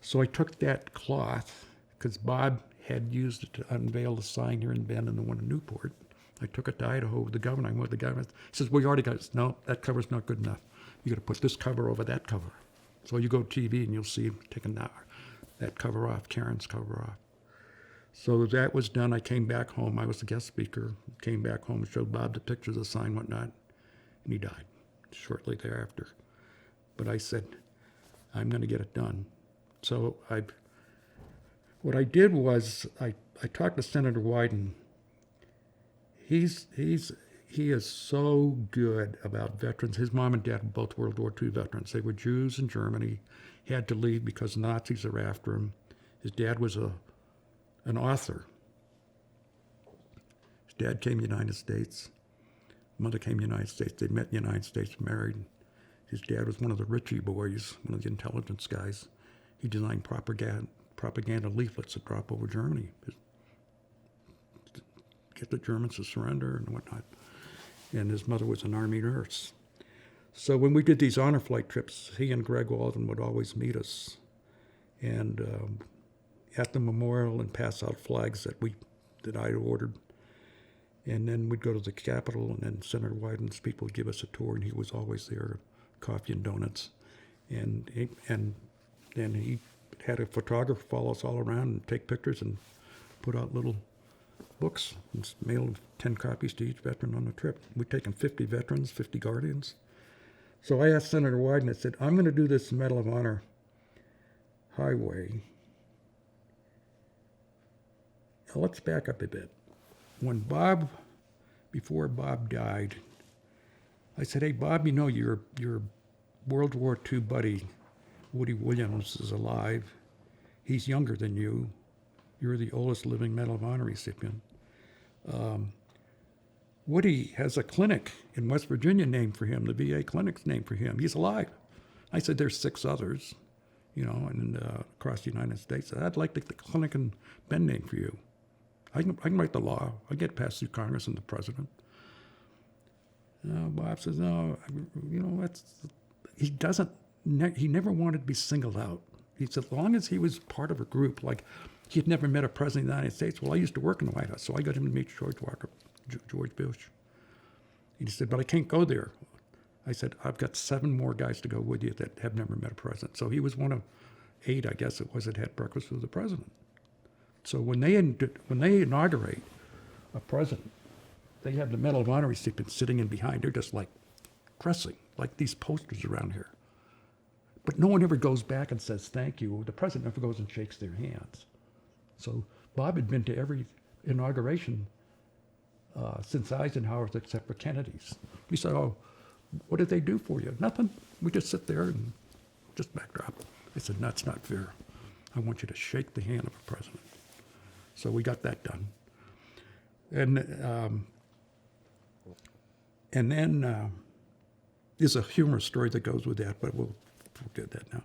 So I took that cloth, because Bob had used it to unveil the sign here in Bend and the one in Newport. I took it to Idaho with the governor. I went with the governor. He says, we already got it. No, that cover's not good enough. you got to put this cover over that cover. So you go to TV and you'll see him taking that cover off, Karen's cover off. So that was done. I came back home. I was the guest speaker. Came back home, showed Bob the pictures, the sign, whatnot, and he died shortly thereafter. But I said, I'm going to get it done. So what I did was I talked to Senator Wyden. He is so good about veterans. His mom and dad were both World War II veterans. They were Jews in Germany. He had to leave because Nazis are after him. His dad was an author. His dad came to the United States. Mother came to the United States. They met in the United States, married. His dad was one of the Ritchie boys, one of the intelligence guys. He designed propaganda leaflets that drop over Germany, to get the Germans to surrender and whatnot. And his mother was an Army nurse. So when we did these honor flight trips, he and Greg Walden would always meet us, and at the memorial and pass out flags that I ordered. And then we'd go to the Capitol, and then Senator Wyden's people would give us a tour, and he was always there, coffee and donuts. And then he had a photographer follow us all around and take pictures and put out little books and mailed 10 copies to each veteran on the trip. We'd taken 50 veterans, 50 guardians. So I asked Senator Wyden, I said, I'm going to do this Medal of Honor highway. Now let's back up a bit. Before Bob died, I said, hey, Bob, you know your World War II buddy, Woody Williams, is alive. He's younger than you. You're the oldest living Medal of Honor recipient. Woody has a clinic in West Virginia named for him. The VA clinic's named for him. He's alive. I said, there's 6 others, and across the United States. I'd like the clinic in Bend named for you. I can write the law. I get passed through Congress and the president. Bob says, no, he never wanted to be singled out. He said, as long as he was part of a group, like he had never met a president of the United States. Well, I used to work in the White House, so I got him to meet George Bush. He said, but I can't go there. I said, I've got 7 more guys to go with you that have never met a president. So he was one of 8, I guess it was, that had breakfast with the president. So when they inaugurate a president, they have the Medal of Honor recipients sitting in behind. They're just like dressing, like these posters around here. But no one ever goes back and says thank you. The president never goes and shakes their hands. So Bob had been to every inauguration since Eisenhower's except for Kennedy's. We said, oh, what did they do for you? Nothing. We just sit there and just backdrop. I said, that's not fair. I want you to shake the hand of a president. So we got that done. And then there's a humorous story that goes with that, but we'll forget that now.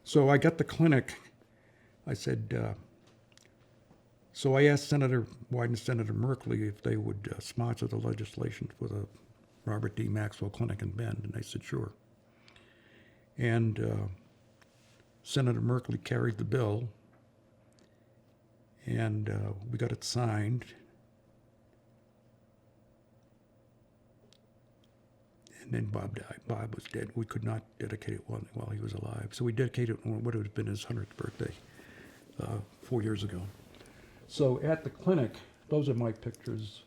So I got the clinic. I said, so I asked Senator Wyden and Senator Merkley if they would sponsor the legislation for the Robert D. Maxwell Clinic in Bend, and they said sure. And Senator Merkley carried the bill, and we got it signed. And then Bob died. Bob was dead. We could not dedicate it while he was alive. So we dedicated it on what would have been his 100th birthday 4 years ago. So at the clinic, those are my pictures.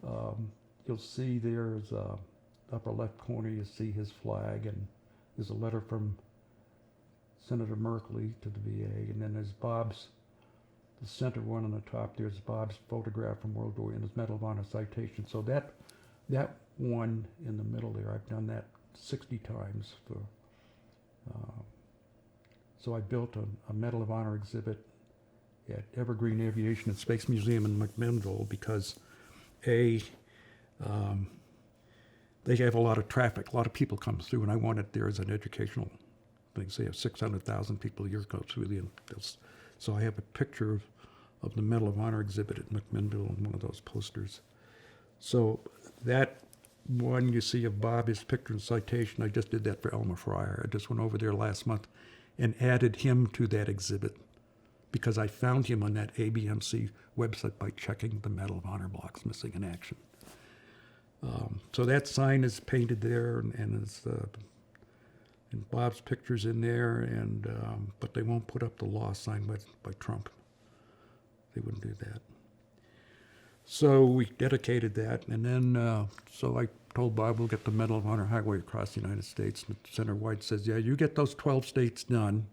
You'll see there's upper left corner, you see his flag, and there's a letter from Senator Merkley to the VA, and then there's Bob's, the center one on the top, there's Bob's photograph from World War and his Medal of Honor citation. So that one in the middle there, I've done that 60 times. So I built a Medal of Honor exhibit at Evergreen Aviation and Space Museum in McMinnville because they have a lot of traffic, a lot of people come through, and I want it there as an educational thing. So you have 600,000 people a year go through so I have a picture of the Medal of Honor exhibit at McMinnville on one of those posters. So that one you see of Bob, his picture and citation, I just did that for Elmer Fryer. I just went over there last month and added him to that exhibit because I found him on that ABMC website by checking the Medal of Honor blocks missing in action. So that sign is painted there, and And Bob's picture's in there, and but they won't put up the law signed by Trump. They wouldn't do that. So we dedicated that, and then so I told Bob we'll get the Medal of Honor highway across the United States. And Senator White says, yeah, you get those 12 states done,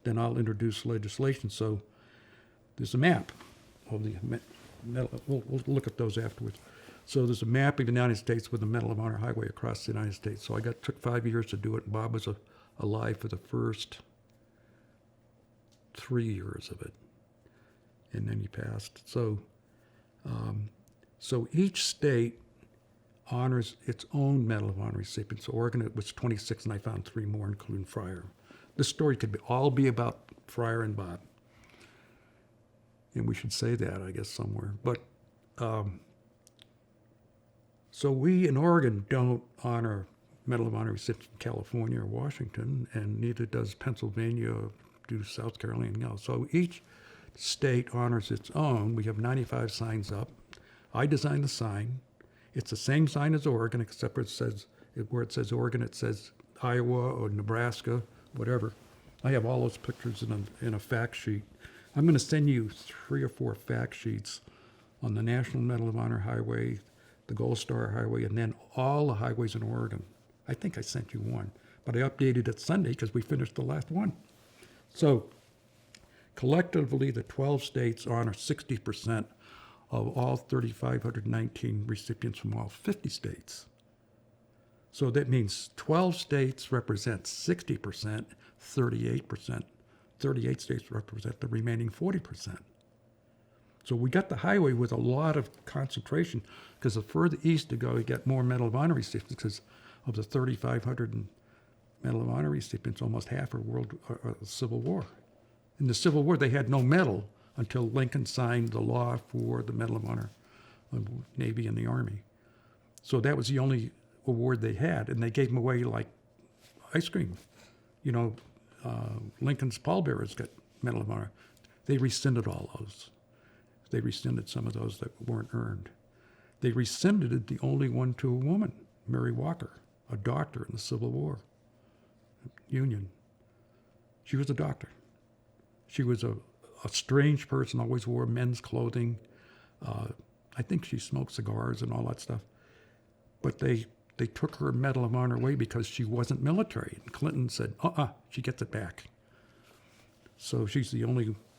then I'll introduce legislation. So there's a map of the medal. We'll look at those afterwards. So there's a map of the United States with the Medal of Honor highway across the United States. So took 5 years to do it, and Bob was alive for the first 3 years of it, and then he passed. So each state honors its own Medal of Honor recipients. So Oregon, it was 26, and I found 3 more, including Fryer. This story could all be about Fryer and Bob, and we should say that, I guess, somewhere. But so we in Oregon don't honor Medal of Honor recipients in California or Washington, and neither does Pennsylvania, do South Carolina, anything else. So each state honors its own. We have 95 signs up. I designed the sign. It's the same sign as Oregon, except where it says Oregon, it says Iowa or Nebraska, whatever. I have all those pictures in a fact sheet. I'm going to send you 3 or 4 fact sheets on the National Medal of Honor Highway, the Gold Star Highway, and then all the highways in Oregon. I think I sent you one, but I updated it Sunday because we finished the last one. So collectively, the 12 states honor 60% of all 3,519 recipients from all 50 states. So that means 12 states represent 60%, 38%. 38 states represent the remaining 40%. So we got the highway with a lot of concentration, because the further east you go, you get more Medal of Honor recipients, because of the 3,500 Medal of Honor recipients, almost half are Civil War. In the Civil War, they had no medal until Lincoln signed the law for the Medal of Honor of Navy and the Army. So that was the only award they had, and they gave them away like ice cream. You know, Lincoln's pallbearers got Medal of Honor. They rescinded all those. They rescinded some of those that weren't earned. They rescinded the only one to a woman, Mary Walker, a doctor in the Civil War, Union. She was a doctor. She was a strange person, always wore men's clothing. I think she smoked cigars and all that stuff. But they took her Medal of Honor away because she wasn't military. And Clinton said, she gets it back. So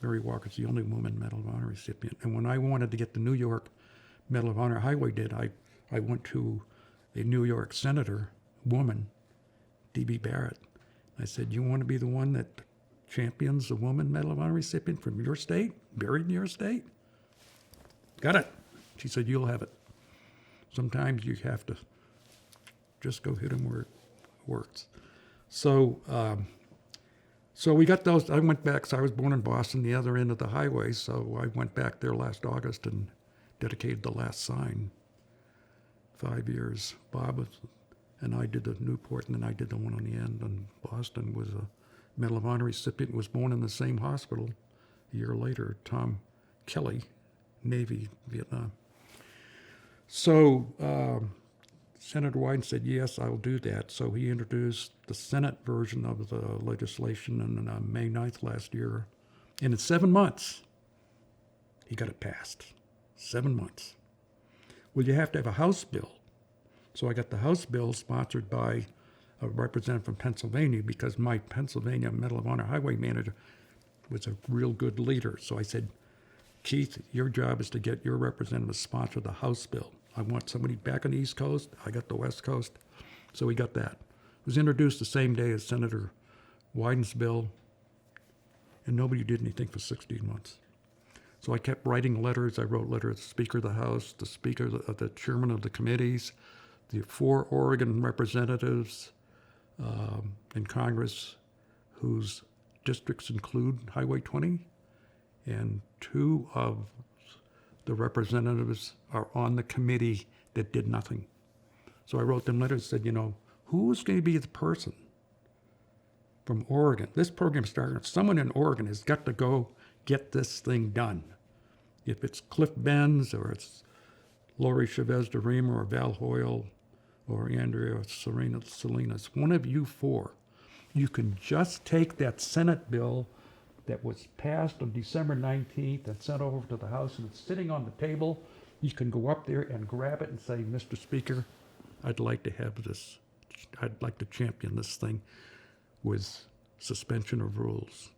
Mary Walker's the only woman Medal of Honor recipient. And when I wanted to get the New York Medal of Honor highway did, I went to a New York senator, woman, D.B. Barrett. I said, you want to be the one that champions the woman Medal of Honor recipient from your state, buried in your state? Got it. She said, you'll have it. Sometimes you have to just go hit them where it works. So we got those. I went back, so I was born in Boston, the other end of the highway, so I went back there last August and dedicated the last sign. 5 years. Bob and I did the Newport, and then I did the one on the end. And Boston was a Medal of Honor recipient, was born in the same hospital a year later, Tom Kelly, Navy, Vietnam. So Senator Wyden said, yes, I'll do that. So he introduced the Senate version of the legislation on May 9th last year. And in 7 months, he got it passed. 7 months. Well, you have to have a House bill. So I got the House bill sponsored by a representative from Pennsylvania, because my Pennsylvania Medal of Honor highway manager was a real good leader. So I said, Keith, your job is to get your representative to sponsor the House bill. I want somebody back on the East Coast. I got the West Coast. So we got that. It was introduced the same day as Senator Wyden's bill, and nobody did anything for 16 months. So I kept writing letters. I wrote letters to the Speaker of the House, the Speaker, the Chairman of the committees, the 4 Oregon representatives in Congress whose districts include Highway 20, and 2 of the representatives are on the committee that did nothing. So I wrote them letters and said, who's going to be the person from Oregon? This program started. Someone in Oregon has got to go get this thing done. If it's Cliff Benz or it's Lori Chavez de Rima or Val Hoyle or Andrea Salinas, one of you 4. You can just take that Senate bill that was passed on December 19th and sent over to the House, and it's sitting on the table. You can go up there and grab it and say, Mr. Speaker, I'd like to have this, I'd like to champion this thing with suspension of rules.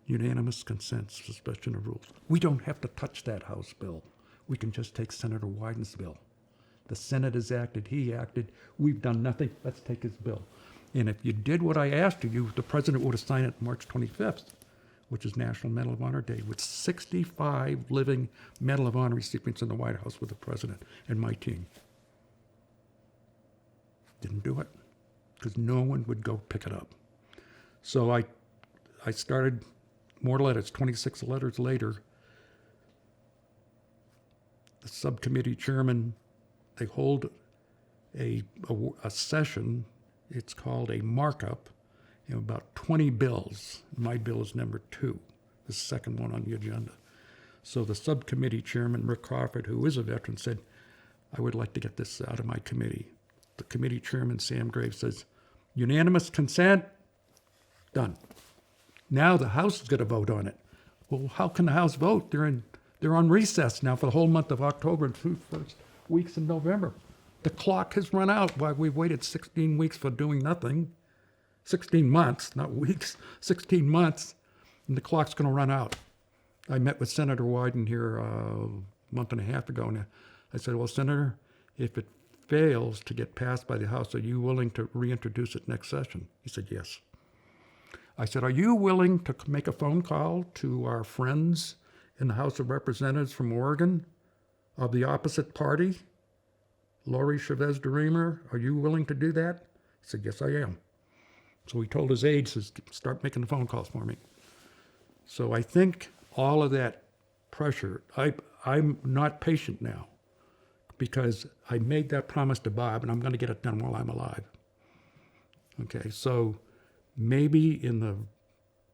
Unanimous consent, suspension of rules. We don't have to touch that House bill. We can just take Senator Wyden's bill. The Senate has acted, he acted, we've done nothing, let's take his bill. And if you did what I asked you, the president would have signed it March 25th, which is National Medal of Honor Day, with 65 living Medal of Honor recipients in the White House with the president and my team. Didn't do it, because no one would go pick it up. So I started more letters, 26 letters later. The subcommittee chairman, they hold a session. It's called a markup, about 20 bills. My bill is number 2, the second one on the agenda. So the subcommittee chairman, Rick Crawford, who is a veteran, said, I would like to get this out of my committee. The committee chairman, Sam Graves, says, unanimous consent, done. Now the House is going to vote on it. Well, how can the House vote? They're on recess now for the whole month of October and 2 first weeks in November. The clock has run out while we waited 16 weeks for doing nothing. 16 months, not weeks, 16 months, and the clock's going to run out. I met with Senator Wyden here a month and a half ago, and I said, well, Senator, if it fails to get passed by the House, are you willing to reintroduce it next session? He said, yes. I said, are you willing to make a phone call to our friends in the House of Representatives from Oregon of the opposite party? Lori Chavez DeRemer, are you willing to do that? He said, yes, I am. So he told his aides to start making the phone calls for me. So I think all of that pressure, I'm not patient now because I made that promise to Bob and I'm going to get it done while I'm alive. Okay, so maybe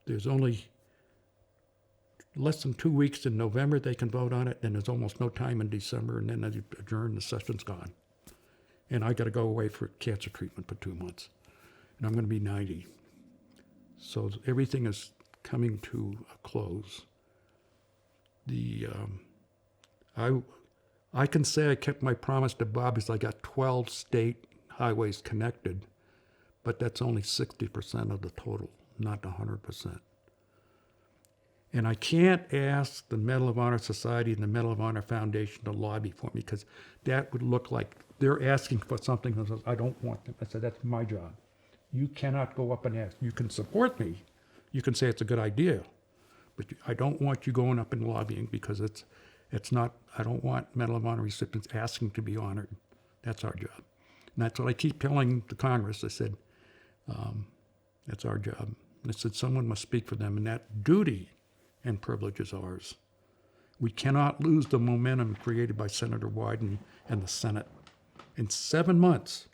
there's only less than 2 weeks in November they can vote on it, and there's almost no time in December, and then they adjourn, the session's gone. And I got to go away for cancer treatment for 2 months. And I'm going to be 90. So everything is coming to a close. I can say I kept my promise to Bob because I got 12 state highways connected, but that's only 60% of the total, not 100%. And I can't ask the Medal of Honor Society and the Medal of Honor Foundation to lobby for me because that would look like they're asking for something that says, I don't want them. I said, that's my job. You cannot go up and ask. You can support me. You can say it's a good idea. But I don't want you going up and lobbying because it's not, I don't want Medal of Honor recipients asking to be honored. That's our job. And that's what I keep telling the Congress. I said, that's our job. And I said, someone must speak for them, and that duty and privilege is ours. We cannot lose the momentum created by Senator Wyden and the Senate. In 7 months,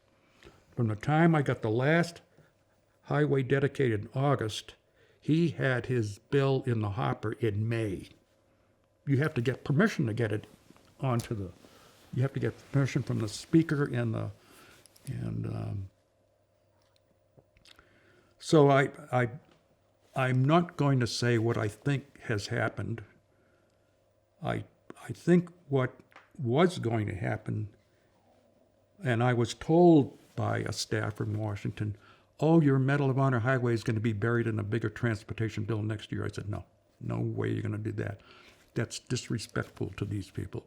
from the time I got the last highway dedicated in August, he had his bill in the hopper in May. You have to get permission to get it you have to get permission from the speaker so I'm not going to say what I think has happened. I think what was going to happen, and I was told by a staffer in Washington, oh, your Medal of Honor highway is going to be buried in a bigger transportation bill next year. I said, no way you're going to do that. That's disrespectful to these people.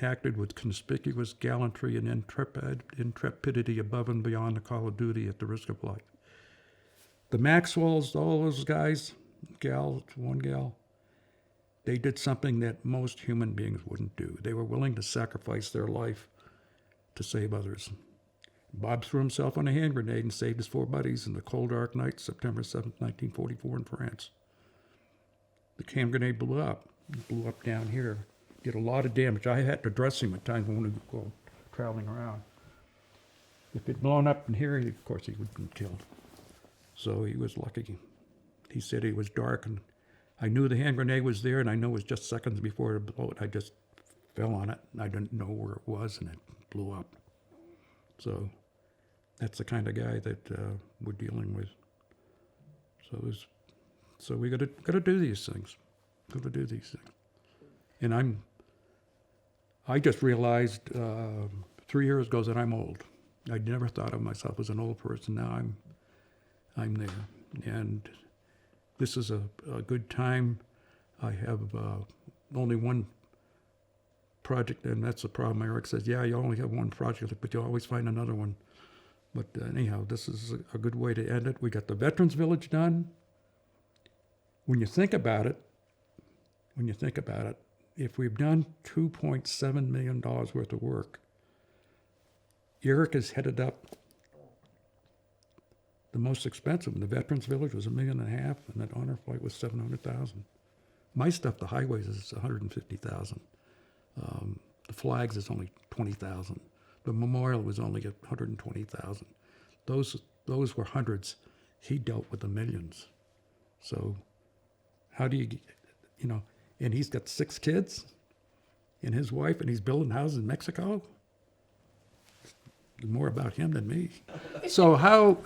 Acted with conspicuous gallantry and intrepidity above and beyond the call of duty at the risk of life. The Maxwells, all those guys, one gal, they did something that most human beings wouldn't do. They were willing to sacrifice their life to save others. Bob threw himself on a hand grenade and saved his 4 buddies in the cold, dark night, September 7th, 1944 in France. The hand grenade blew up. It blew up down here. Did a lot of damage. I had to dress him at times when we would go traveling around. If it blown up in here, of course he would have been killed. So he was lucky. He said it was dark, and I knew the hand grenade was there, and I know it was just seconds before it blew. I just fell on it, and I didn't know where it was, and it blew up. So that's the kind of guy that we're dealing with. So we gotta do these things. Gotta do these things. And I just realized 3 years ago that I'm old. I never thought of myself as an old person. Now I'm there, and this is a good time. I have only one project, and that's the problem. Eric says, yeah, you only have one project, but you always find another one. But anyhow, this is a good way to end it. We got the Veterans Village done. When you think about it, if we've done $2.7 million worth of work, Eric has headed up the most expensive. The Veterans Village was $1.5 million, and that honor flight was $700,000. My stuff, the highways, is $150,000. The flags is only $20,000. The memorial was only $120,000. Those were hundreds. He dealt with the millions. So, how do you, and he's got 6 kids, and his wife, and he's building houses in Mexico. More about him than me. So how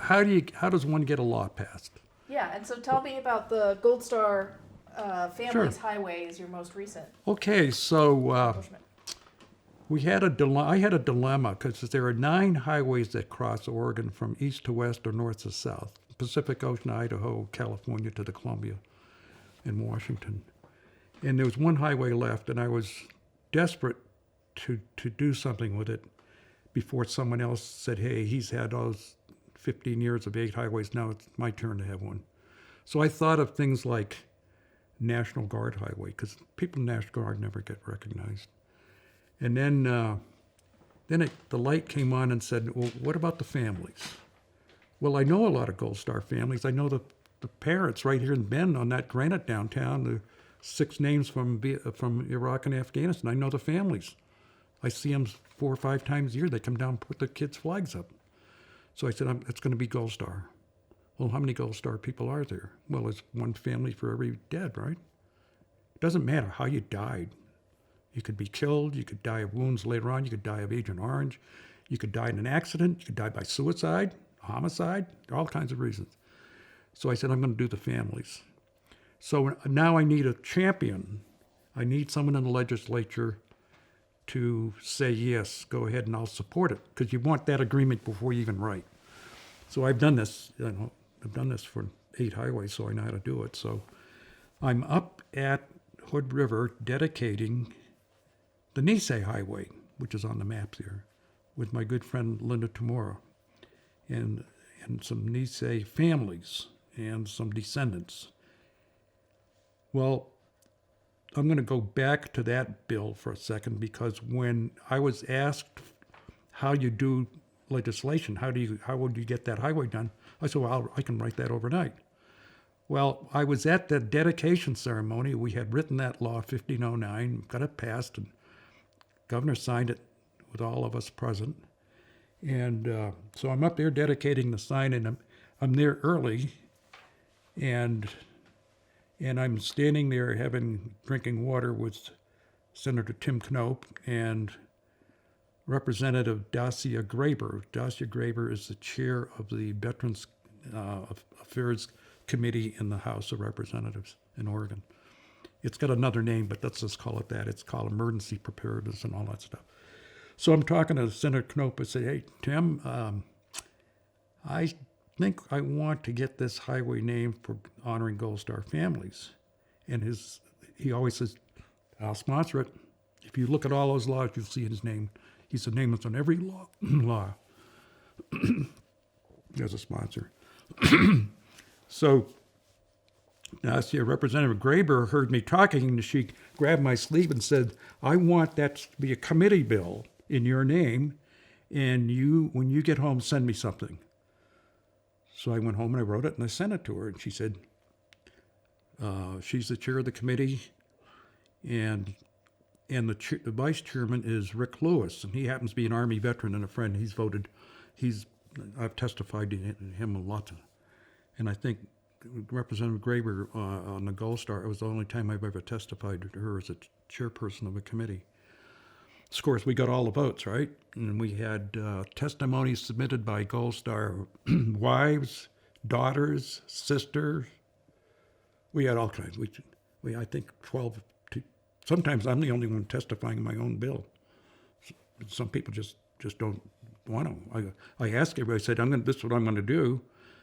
does one get a law passed? Yeah, and so tell me about the Gold Star Families Sure. Highway is your most recent Okay, so accomplishment. I had a dilemma because there are 9 highways that cross Oregon from east to west or north to south, Pacific Ocean, Idaho, California to the Columbia, and Washington. And there was one highway left, and I was desperate to do something with it before someone else said, hey, he's had all those 15 years of 8 highways, now it's my turn to have one. So I thought of things like National Guard Highway, because people in National Guard never get recognized. And then the light came on and said, well, what about the families? Well, I know a lot of Gold Star families. I know the parents right here in Bend on that granite downtown, the 6 names from Iraq and Afghanistan. I know the families. I see them 4 or 5 times a year. They come down and put their kids' flags up. So I said, it's going to be Gold Star. Well, how many Gold Star people are there? Well, it's one family for every dead, right? It doesn't matter how you died. You could be killed. You could die of wounds later on. You could die of Agent Orange. You could die in an accident. You could die by suicide, homicide, all kinds of reasons. So I said, I'm going to do the families. So now I need a champion. I need someone in the legislature to say, yes, go ahead and I'll support it, because you want that agreement before you even write. So I've done this, I've done this for 8 highways, so I know how to do it. So I'm up at Hood River dedicating the Nisei Highway, which is on the map there, with my good friend Linda Tamora, and some Nisei families and some descendants. Well, I'm going to go back to that bill for a second, because when I was asked how you do legislation, how would you get that highway done, I said, well, I can write that overnight. Well, I was at the dedication ceremony. We had written that law 1509, got it passed, and governor signed it with all of us present. And so I'm up there dedicating the sign, and I'm there early, and I'm standing there drinking water with Senator Tim Knope and Representative Dacia Graber. Dacia Graber is the chair of the Veterans Affairs Committee in the House of Representatives in Oregon. It's got another name, but let's just call it that. It's called Emergency Preparedness and all that stuff. So I'm talking to Senator Knope. I say, hey, Tim, I think I want to get this highway named for honoring Gold Star families. And he always says, I'll sponsor it. If you look at all those laws, you'll see his name. He's the name that's on every law. As a sponsor. So now, see, Representative Graber heard me talking, and she grabbed my sleeve and said, I want that to be a committee bill in your name, and when you get home, send me something. So I went home and I wrote it and I sent it to her, and she said, she's the chair of the committee, and the vice chairman is Rick Lewis, and he happens to be an Army veteran and a friend. I've testified to him a lot, and I think Representative Graber on the Gold Star, it was the only time I've ever testified to her as a chairperson of a committee. of course, we got all the votes, right? And we had testimonies submitted by Gold Star wives, daughters, sisters. We had all kinds. We I think 12. Sometimes I'm the only one testifying in my own bill. Some people just don't want to. I asked everybody. I said, this is what I'm going to do.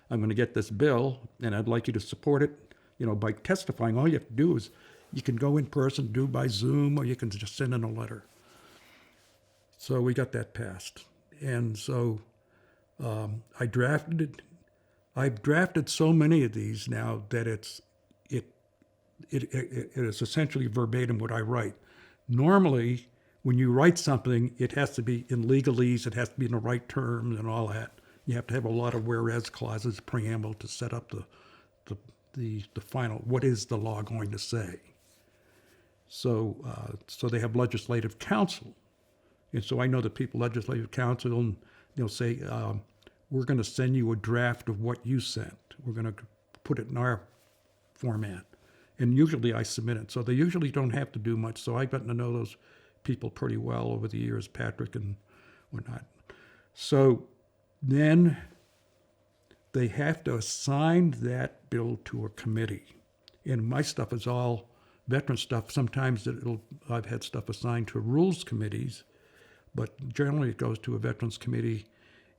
I'm going to get this bill, and I'd like you to support it. By testifying, all you have to do is you can go in person, do by Zoom, or you can just send in a letter. So we got that passed, and so I drafted it. I've drafted so many of these now that it is essentially verbatim what I write. Normally, when you write something, it has to be in legalese, it has to be in the right terms and all that. You have to have a lot of whereas clauses, preamble to set up the final, what is the law going to say? So they have legislative counsel. And so I know that people, legislative counsel, and they'll say, we're going to send you a draft of what you sent. We're going to put it in our format. And usually I submit it. So they usually don't have to do much. So I've gotten to know those people pretty well over the years, Patrick and whatnot. So then they have to assign that bill to a committee. And my stuff is all veteran stuff. Sometimes I've had stuff assigned to rules committees, but generally it goes to a veterans committee,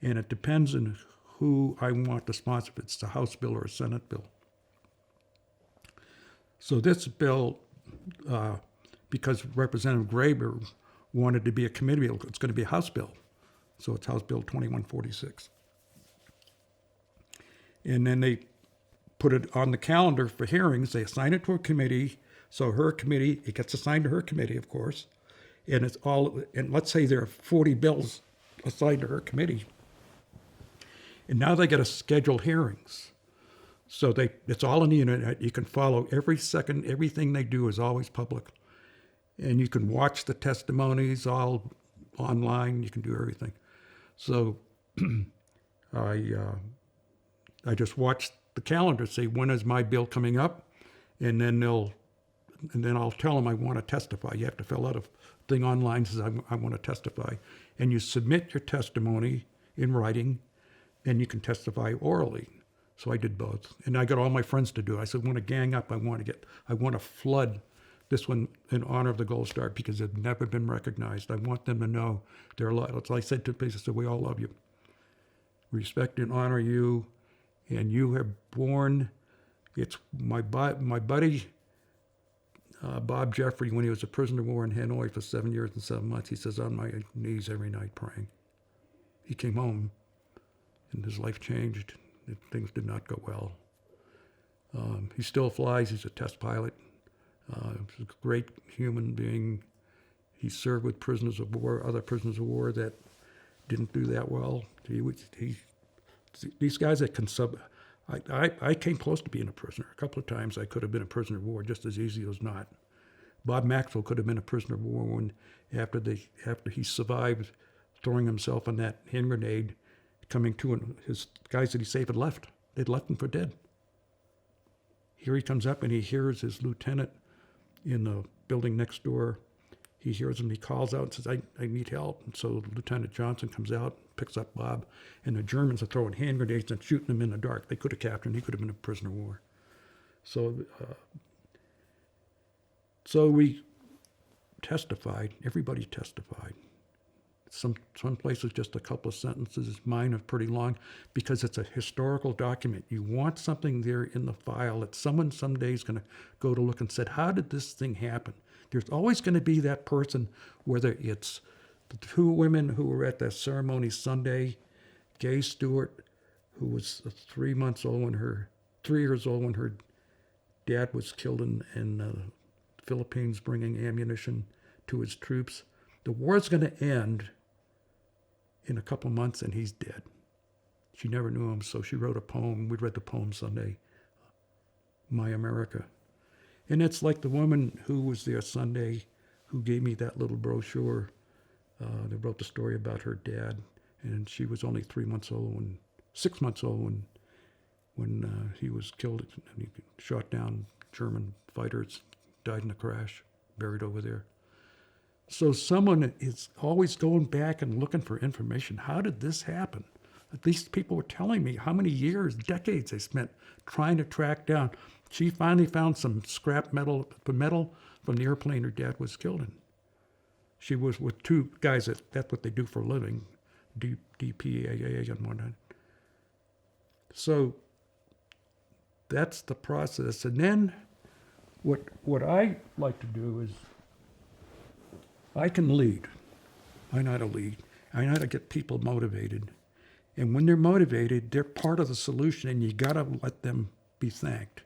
and it depends on who I want to sponsor, if it's a House bill or a Senate bill. So this bill, because Representative Graber wanted to be a committee bill, it's going to be a House bill. So it's House Bill 2146. And then they put it on the calendar for hearings. They assign it to a committee. So her committee, it gets assigned to her committee, of course. And it's all, and let's say there are 40 bills assigned to her committee. And now they get a scheduled hearings. So it's all on the internet. You can follow every second, everything they do is always public. And you can watch the testimonies all online. You can do everything. So I just watch the calendar, say when is my bill coming up, and then I'll tell them I want to testify. You have to fill out a thing online that says I want to testify, and you submit your testimony in writing, and you can testify orally. So I did both, and I got all my friends to do it. I said, I want to gang up. I want to flood this one in honor of the Gold Star because they've never been recognized. I want them to know they're alive. So I said to people, I said, we all love you, respect and honor you, and you have borne. It's my buddy Bob Jeffrey, when he was a prisoner of war in Hanoi for 7 years and 7 months, he says, on my knees every night praying. He came home, and his life changed. Things did not go well. He still flies. He's a test pilot. He's a great human being. He served with prisoners of war, other prisoners of war that didn't do that well. These guys that can I came close to being a prisoner. A couple of times I could have been a prisoner of war just as easy as not. Bob Maxwell could have been a prisoner of war when after he survived throwing himself on that hand grenade, coming to, and his guys that he saved had left. They'd left him for dead. Here he comes up and he hears his lieutenant in the building next door. He hears him, he calls out and says, I need help. And so Lieutenant Johnson comes out, picks up Bob, and the Germans are throwing hand grenades and shooting him in the dark. They could have captured him. He could have been a prisoner of war. So we testified. Everybody testified. Some places just a couple of sentences. Mine are pretty long because it's a historical document. You want something there in the file that someone someday is going to go to look and say, how did this thing happen? There's always going to be that person, whether it's the two women who were at that ceremony Sunday, Gay Stewart, who was 3 years old when her dad was killed in the Philippines bringing ammunition to his troops. The war's going to end in a couple months and he's dead. She never knew him, so she wrote a poem. We read the poem Sunday, My America. And it's like the woman who was there Sunday who gave me that little brochure. They wrote the story about her dad, and she was only 6 months old when he was killed. And he shot down German fighters, died in a crash, buried over there. So someone is always going back and looking for information. How did this happen? These people were telling me how many years, decades they spent trying to track down. She finally found some scrap metal, the metal from the airplane her dad was killed in. She was with two guys that's what they do for a living, DPAA and whatnot. So that's the process. And then what I like to do is I can lead. I know how to lead. I know how to get people motivated. And when they're motivated, they're part of the solution, and you got to let them be thanked.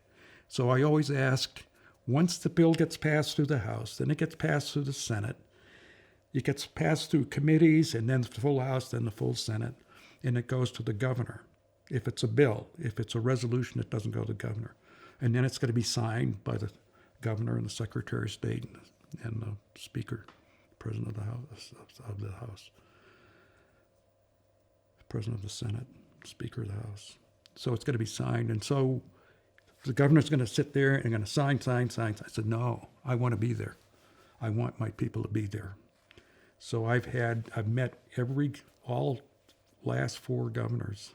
So I always asked, once the bill gets passed through the House, then it gets passed through the Senate, it gets passed through committees, and then the full House, then the full Senate, and it goes to the governor. If it's a bill, if it's a resolution, it doesn't go to the governor. And then it's going to be signed by the governor and the Secretary of State and the Speaker, President of the House, President of the Senate, Speaker of the House. So it's going to be signed. And so the governor's going to sit there and going to sign. I said, no, I want to be there. I want my people to be there. So I've met all last four governors.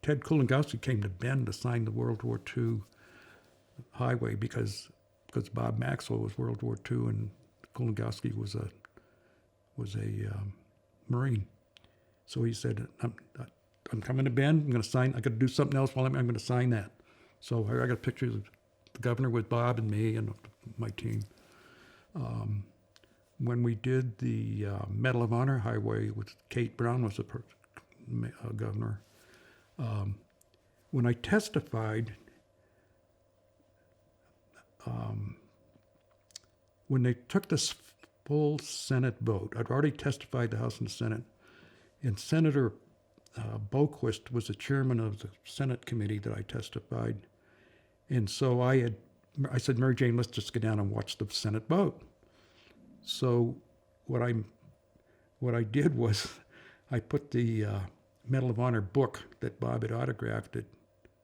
Ted Kulongowski came to Bend to sign the World War II highway because Bob Maxwell was World War II and Kulongowski was a Marine. So he said, I'm coming to Bend. I'm going to sign. I got to do something else while I'm going to sign that. So I got a picture of the governor with Bob and me and my team. When we did the Medal of Honor highway with Kate Brown was the governor. When I testified, when they took this full Senate vote, I'd already testified the House and the Senate, and Senator Boquist was the chairman of the Senate committee that I testified. And so I said, Mary Jane, let's just get down and watch the Senate vote. So what I did was I put the Medal of Honor book that Bob had autographed it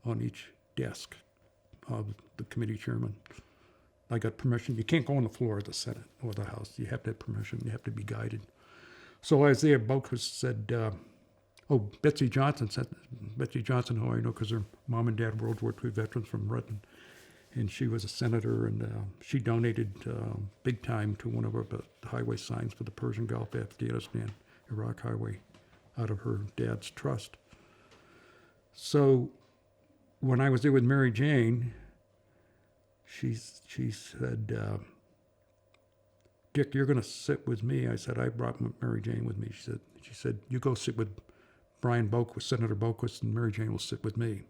on each desk of the committee chairman. I got permission. You can't go on the floor of the Senate or the House. You have to have permission. You have to be guided. So I was there. Boquist said, Betsy Johnson, who I know because her mom and dad were World War II veterans from Britain. And she was a senator, and she donated big time to one of our highway signs for the Persian Gulf, Afghanistan, Iraq highway out of her dad's trust. So when I was there with Mary Jane, she said, Dick, you're going to sit with me. I said, I brought Mary Jane with me. She said, you go sit with Brian Boquist, Senator Boquist, and Mary Jane will sit with me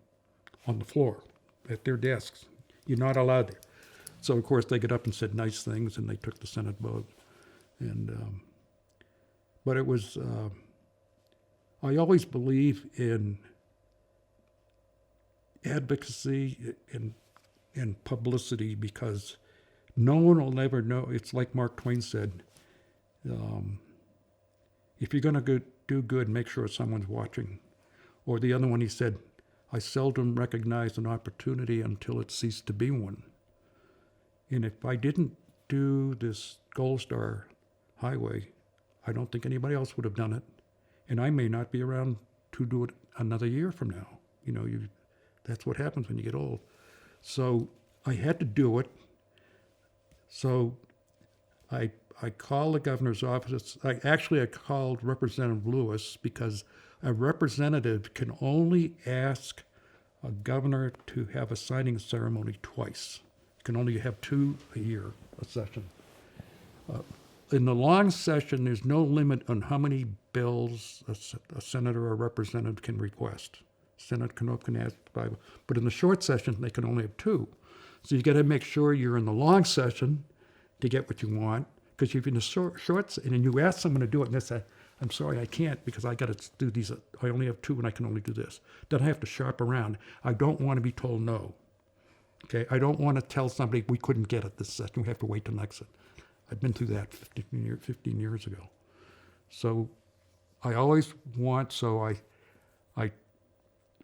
on the floor at their desks. You're not allowed there. So, of course, they got up and said nice things, and they took the Senate vote. And but it was, I always believe in advocacy and publicity because no one will ever know. It's like Mark Twain said, if you're going to do good, make sure someone's watching. Or the other one, he said, I seldom recognize an opportunity until it ceased to be one. And if I didn't do this Gold Star highway, I don't think anybody else would have done it. And I may not be around to do it another year from now. You know, that's what happens when you get old. So I had to do it. So I called the governor's office. I called Representative Lewis because a representative can only ask a governor to have a signing ceremony twice. You can only have 2 a year, a session. In the long session, there's no limit on how many bills a senator or representative can request. Senate can ask 5, but in the short session, they can only have 2. So you got to make sure you're in the long session to get what you want. Because if you're in the short and then you ask someone to do it, and they say, I'm sorry, I can't because I got to do these. I only have 2 and I can only do this. Then I have to shop around. I don't want to be told no. Okay, I don't want to tell somebody we couldn't get it this session. We have to wait till next. I've been through that 15 years ago. So I always want,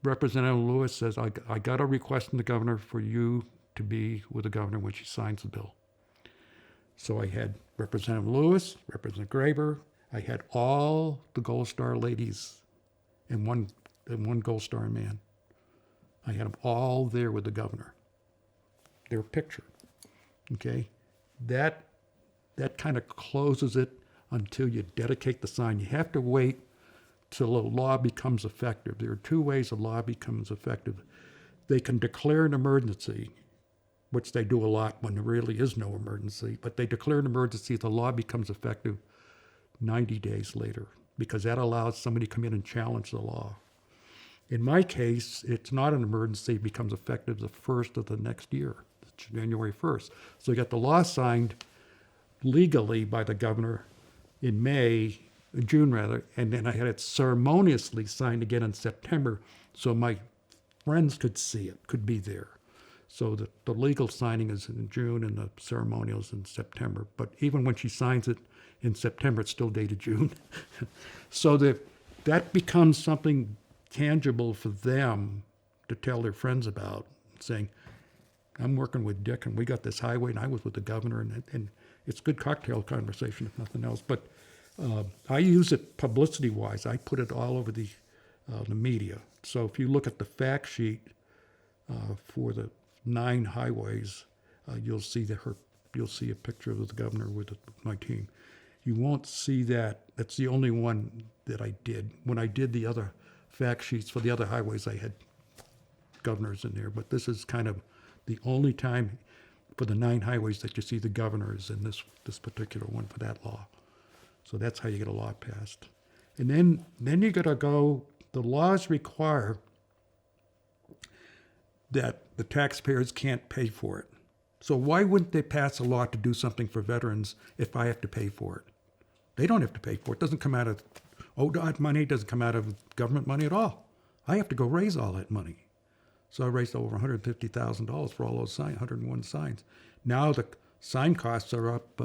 Representative Lewis says, I got a request from the governor for you to be with the governor when she signs the bill. So I had Representative Lewis, Representative Graber. I had all the Gold Star ladies and one Gold Star man. I had them all there with the governor. They're pictured. Okay? That kind of closes it until you dedicate the sign. You have to wait till a law becomes effective. There are two ways a law becomes effective. They can declare an emergency, which they do a lot when there really is no emergency, but they declare an emergency, the law becomes effective 90 days later, because that allows somebody to come in and challenge the law. In my case, it's not an emergency, it becomes effective the first of the next year, January 1st. So you got the law signed legally by the governor in June rather, and then I had it ceremoniously signed again in September, so my friends could see it, could be there. So the legal signing is in June and the ceremonial is in September. But even when she signs it in September, it's still dated June. So that becomes something tangible for them to tell their friends about, saying, I'm working with Dick and we got this highway and I was with the governor, and it's good cocktail conversation if nothing else. But I use it publicity-wise. I put it all over the media. So if you look at the fact sheet for the 9 highways, you'll see a picture of the governor with my team. You won't see that. That's the only one that I did. When I did the other fact sheets for the other highways, I had governors in there. But this is kind of the only time for the 9 highways that you see the governors in this particular one for that law. So that's how you get a law passed. And then you got to go. The laws require that the taxpayers can't pay for it. So why wouldn't they pass a law to do something for veterans if I have to pay for it? They don't have to pay for it. It doesn't come out of ODOT money. It doesn't come out of government money at all. I have to go raise all that money. So I raised over $150,000 for all those signs, 101 signs. Now the sign costs are up.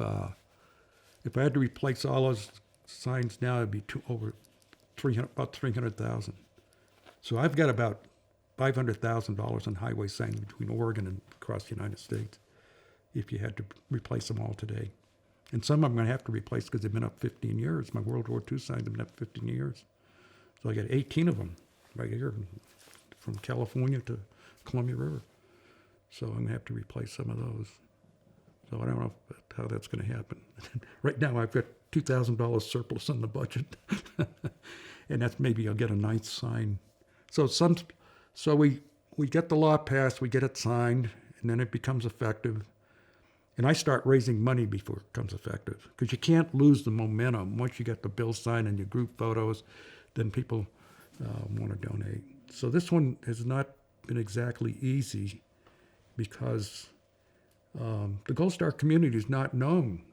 If I had to replace all those signs now, it'd be about $300,000. So I've got about $500,000 on highway signs between Oregon and across the United States if you had to replace them all today. And some I'm going to have to replace because they've been up 15 years. My World War II signs have been up 15 years. So I got 18 of them right here from California to Columbia River. So I'm going to have to replace some of those. So I don't know how that's going to happen. Right now I've got $2,000 surplus in the budget. And that's maybe I'll get a 9th sign. So we get the law passed, we get it signed, and then it becomes effective. And I start raising money before it becomes effective, because you can't lose the momentum. Once you get the bill signed and your group photos, then people want to donate. So this one has not been exactly easy because the Gold Star community is not known.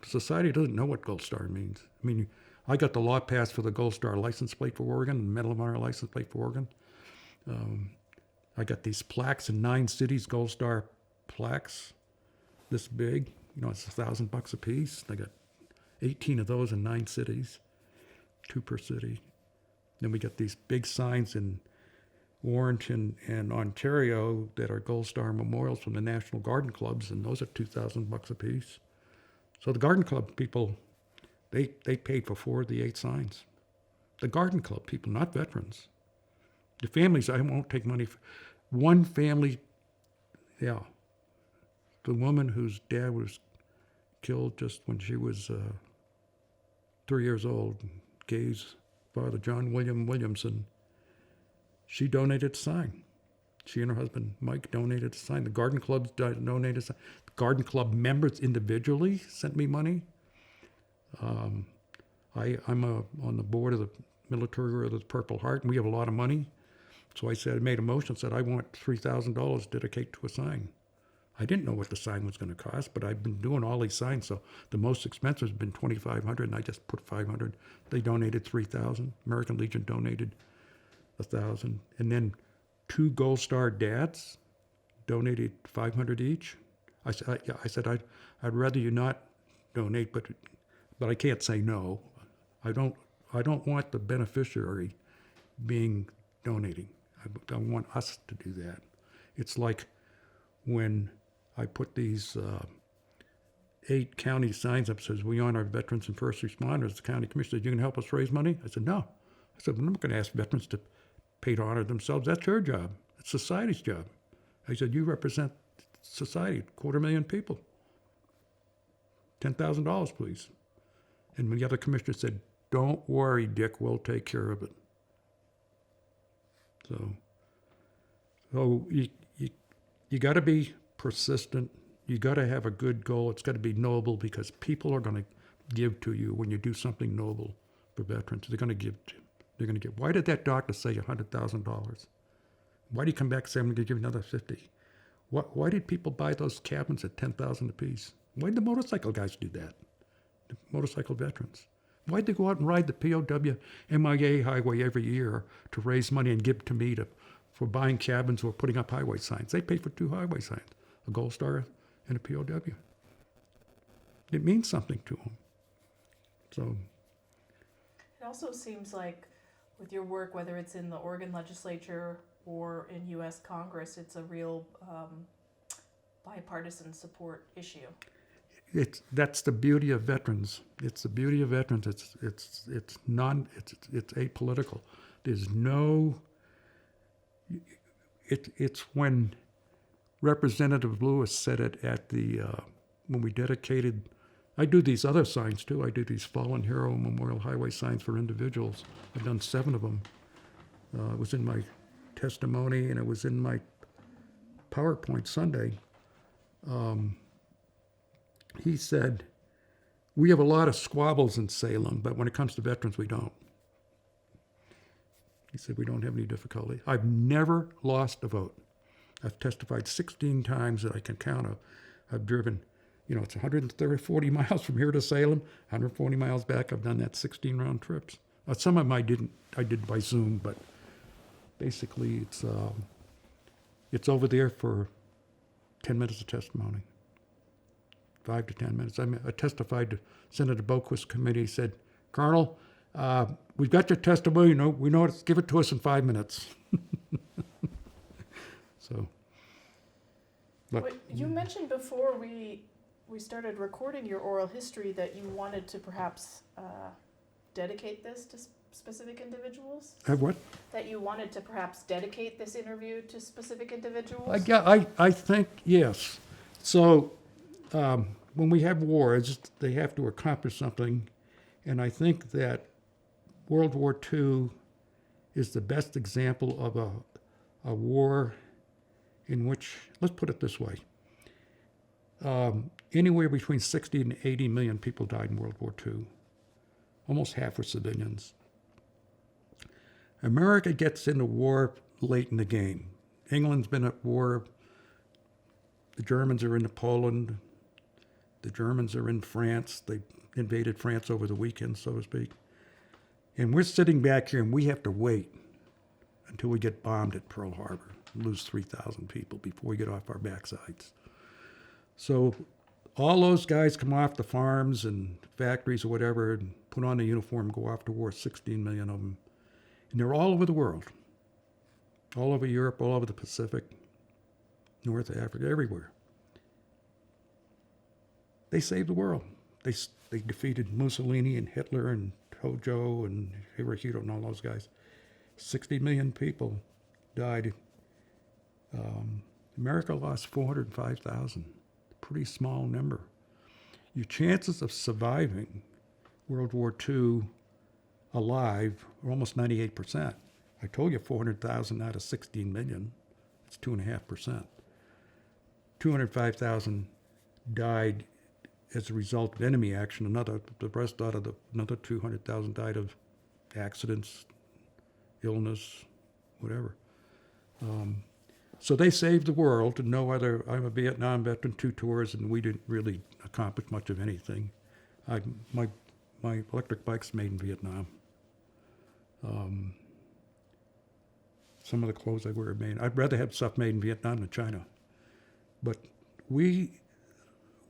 Society doesn't know what Gold Star means. I mean, I got the law passed for the Gold Star license plate for Oregon, the Medal of Honor license plate for Oregon. I got these plaques in 9 cities, Gold Star plaques, this big. You know, it's $1,000 a piece. I got 18 of those in 9 cities, 2 per city. Then we got these big signs in Orange and Ontario that are Gold Star memorials from the National Garden Clubs, and those are $2,000 a piece. So the Garden Club people, they paid for 4 of the 8 signs. The Garden Club people, not veterans. The families, I won't take money. One family, the woman whose dad was killed just when she was 3 years old, Gay's father, John William Williamson, she donated a sign. She and her husband, Mike, donated a sign. The Garden Clubs donated a sign. The Garden Club members individually sent me money. I'm on the board of the Military Order of the Purple Heart, and we have a lot of money. So I made a motion, said I want $3,000 dedicated to a sign. I didn't know what the sign was going to cost, but I've been doing all these signs, so the most expensive has been $2,500, and I just put $500. They donated $3,000. American Legion donated $1,000, and then 2 Gold Star dads donated $500 each. I said I'd rather you not donate, but I can't say no. I don't want the beneficiary being donating. I want us to do that. It's like when I put these 8 county signs up says, we honor veterans and first responders. The county commissioner said, you can help us raise money? I said, no. I said, well, I'm not going to ask veterans to pay to honor themselves. That's your job. It's society's job. I said, you represent society, 250,000 people. $10,000, please. And the other commissioner said, don't worry, Dick, we'll take care of it. So you got to be persistent. You got to have a good goal. It's got to be noble, because people are going to give to you when you do something noble for veterans. They're going to give. They're going to give. Why did that doctor say $100,000? Why did he come back and say, I'm going to give you another 50? Why did people buy those cabins at $10,000 apiece? Why did the motorcycle guys do that? The motorcycle veterans. Why'd they go out and ride the POW MIA highway every year to raise money and give to me for buying cabins or putting up highway signs? They paid for 2 highway signs, a Gold Star and a POW. It means something to them. So It also seems like with your work, whether it's in the Oregon legislature or in U.S. Congress, it's a real bipartisan support issue. That's the beauty of veterans. It's the beauty of veterans. It's apolitical. There's no. It's when Representative Lewis said it at the when we dedicated. I do these other signs too. I do these Fallen Hero Memorial Highway signs for individuals. I've done 7 of them. It was in my testimony and it was in my PowerPoint Sunday. He said, we have a lot of squabbles in Salem, but when it comes to veterans, we don't. He said, we don't have any difficulty. I've never lost a vote. I've testified 16 times that I can count of. I've driven, it's 140 miles from here to Salem, 140 miles back. I've done that 16 round trips. Some of them I did by Zoom, but basically it's over there for 10 minutes of testimony. 5 to 10 minutes. I testified to Senator Boquist's committee. Said, Colonel, we've got your testimony. We know it. Give it to us in 5 minutes. So. But, you mentioned before we started recording your oral history that you wanted to perhaps dedicate this to specific individuals. Have what? That you wanted to perhaps dedicate this interview to specific individuals. I think yes. So. When we have wars, they have to accomplish something. And I think that World War II is the best example of a war in which, let's put it this way, anywhere between 60 and 80 million people died in World War II. Almost half were civilians. America gets into war late in the game. England's been at war. The Germans are into Poland. The Germans are in France. They invaded France over the weekend, so to speak. And we're sitting back here and we have to wait until we get bombed at Pearl Harbor, lose 3,000 people before we get off our backsides. So all those guys come off the farms and factories or whatever and put on a uniform, go off to war, 16 million of them. And they're all over the world, all over Europe, all over the Pacific, North Africa, everywhere. They saved the world. They defeated Mussolini and Hitler and Tojo and Hirohito and all those guys. 60 million people died. America lost 405,000. Pretty small number. Your chances of surviving World War II alive are almost 98%. I told you 400,000 out of 16 million. It's 2.5%. 205,000 died as a result of enemy action. The rest out of another 200,000 died of accidents, illness, whatever. So they saved the world. And no other. I'm a Vietnam veteran, 2 tours, and we didn't really accomplish much of anything. My electric bike's made in Vietnam. Some of the clothes I wear are made. I'd rather have stuff made in Vietnam than China. But we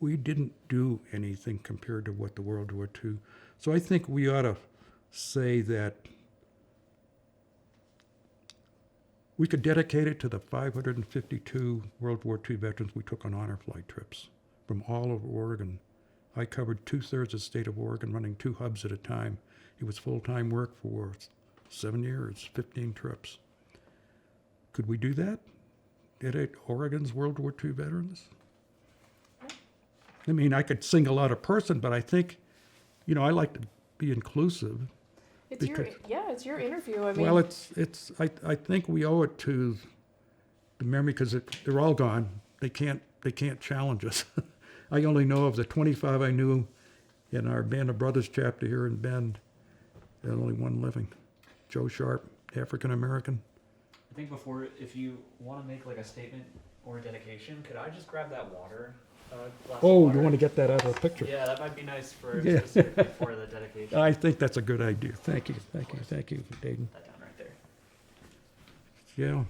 didn't do anything compared to what the World War II. So I think we ought to say that we could dedicate it to the 552 World War II veterans we took on honor flight trips from all over Oregon I covered 2/3 of the state of Oregon, running 2 hubs at a time. It was full-time work for 7 years, 15 trips. Could we do that? At Oregon's World War II veterans? I mean, I could single out a person, but I think, I like to be inclusive. It's it's your interview. I mean, Well, I think we owe it to the memory because they're all gone. They can't challenge us. I only know of the 25 I knew in our Band of Brothers chapter here in Bend. There's only one living. Joe Sharp, African American. I think before, if you want to make like a statement or a dedication, could I just grab that water? Glass of Oh, water? you want to get that out of the picture? Yeah, that might be nice for Yeah. before the dedication. I think that's a good idea. Thank you, Dayton. That down right there. Yeah.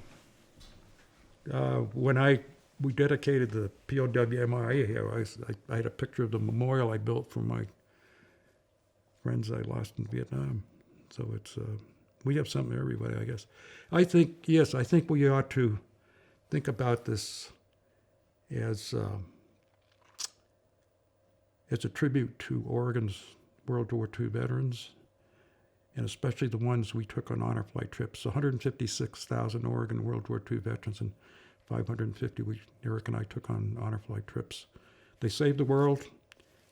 When we dedicated the POWMI here, I had a picture of the memorial I built for my friends I lost in Vietnam. So it's we have something for everybody, I guess. I think we ought to think about this as a tribute to Oregon's World War II veterans, and especially the ones we took on honor flight trips. 156,000 Oregon World War II veterans and 550 Eric and I took on honor flight trips. They saved the world.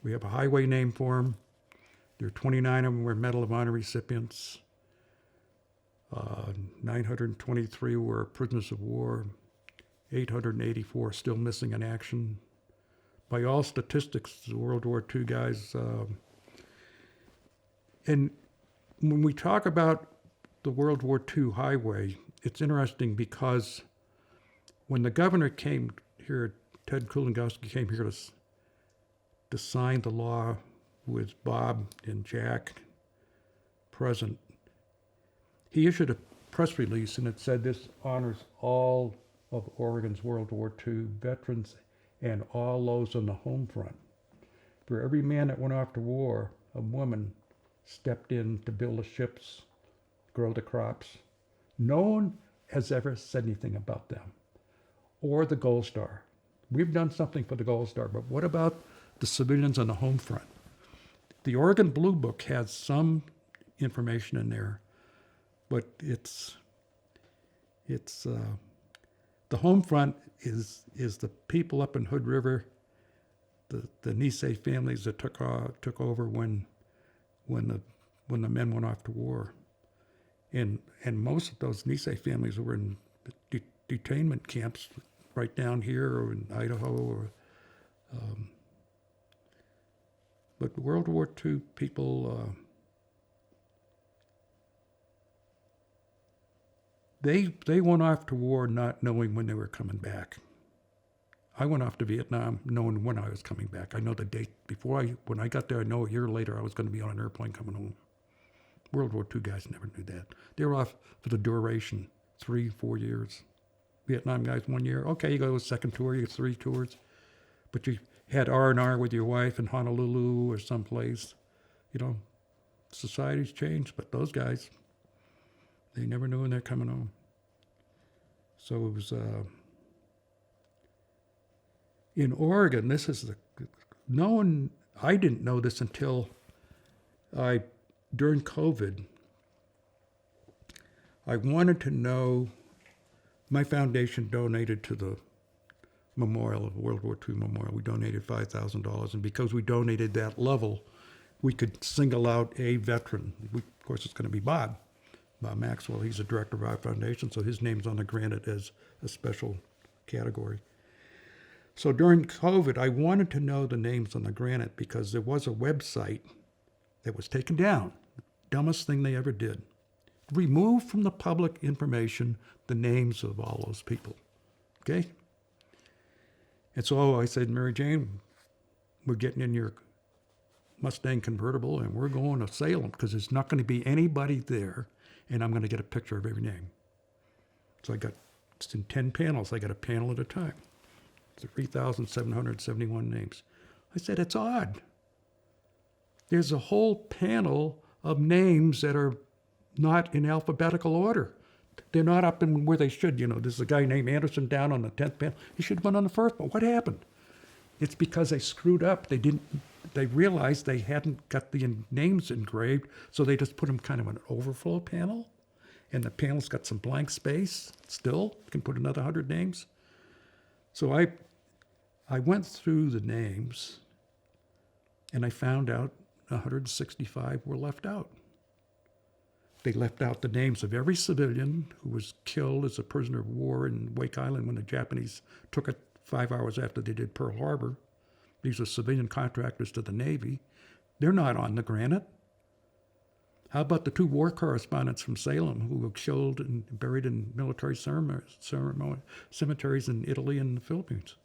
We have a highway named for them. There are 29 of them were Medal of Honor recipients. 923 were prisoners of war. 884 still missing in action. By all statistics, the World War II guys, and when we talk about the World War II highway, it's interesting because when the governor came here, Ted Kulongowski came here to sign the law with Bob and Jack present, he issued a press release and it said this honors all of Oregon's World War II veterans and all those on the home front. For every man that went off to war, a woman stepped in to build the ships, grow the crops. No one has ever said anything about them. Or the Gold Star. We've done something for the Gold Star, but what about the civilians on the home front? The Oregon Blue Book has some information in there, but it's the home front is the people up in Hood River, the Nisei families that took over when the men went off to war, and most of those Nisei families were in detainment camps right down here or in Idaho or. But World War II people, they went off to war not knowing when they were coming back. I went off to Vietnam knowing when I was coming back. I know the date when I got there. I know a year later I was going to be on an airplane coming home. World War II guys never knew that. They were off for the duration, 3-4 years. Vietnam guys 1 year. Okay, you go to a second tour, you get 3 tours, but you had R&R with your wife in Honolulu or someplace. Society's changed, but those guys, they never knew when they're coming home. So it was, in Oregon, I didn't know this until during COVID, I wanted to know, my foundation donated to the memorial, World War II memorial. We donated $5,000, and because we donated that level, we could single out a veteran. Of course, it's going to be Bob Maxwell. He's the director of our foundation, so his name's on the granite as a special category. So during COVID, I wanted to know the names on the granite because there was a website that was taken down. Dumbest thing they ever did. Remove from the public information the names of all those people. Okay? And so I said, Mary Jane, we're getting in your Mustang convertible and we're going to Salem because there's not going to be anybody there, and I'm going to get a picture of every name. So it's in 10 panels. I got a panel at a time. 3,771 names. I said, it's odd. There's a whole panel of names that are not in alphabetical order. They're not up in where they should. There's a guy named Anderson down on the 10th panel. He should have been on the first, but what happened? It's because they screwed up. They realized they hadn't got the names engraved, so they just put them kind of an overflow panel, and the panel's got some blank space still. You can put another 100 names. So I went through the names, and I found out 165 were left out. They left out the names of every civilian who was killed as a prisoner of war in Wake Island when the Japanese took it 5 hours after they did Pearl Harbor. These are civilian contractors to the Navy. They're not on the granite. How about the 2 war correspondents from Salem who were killed and buried in military cemeteries in Italy and the Philippines?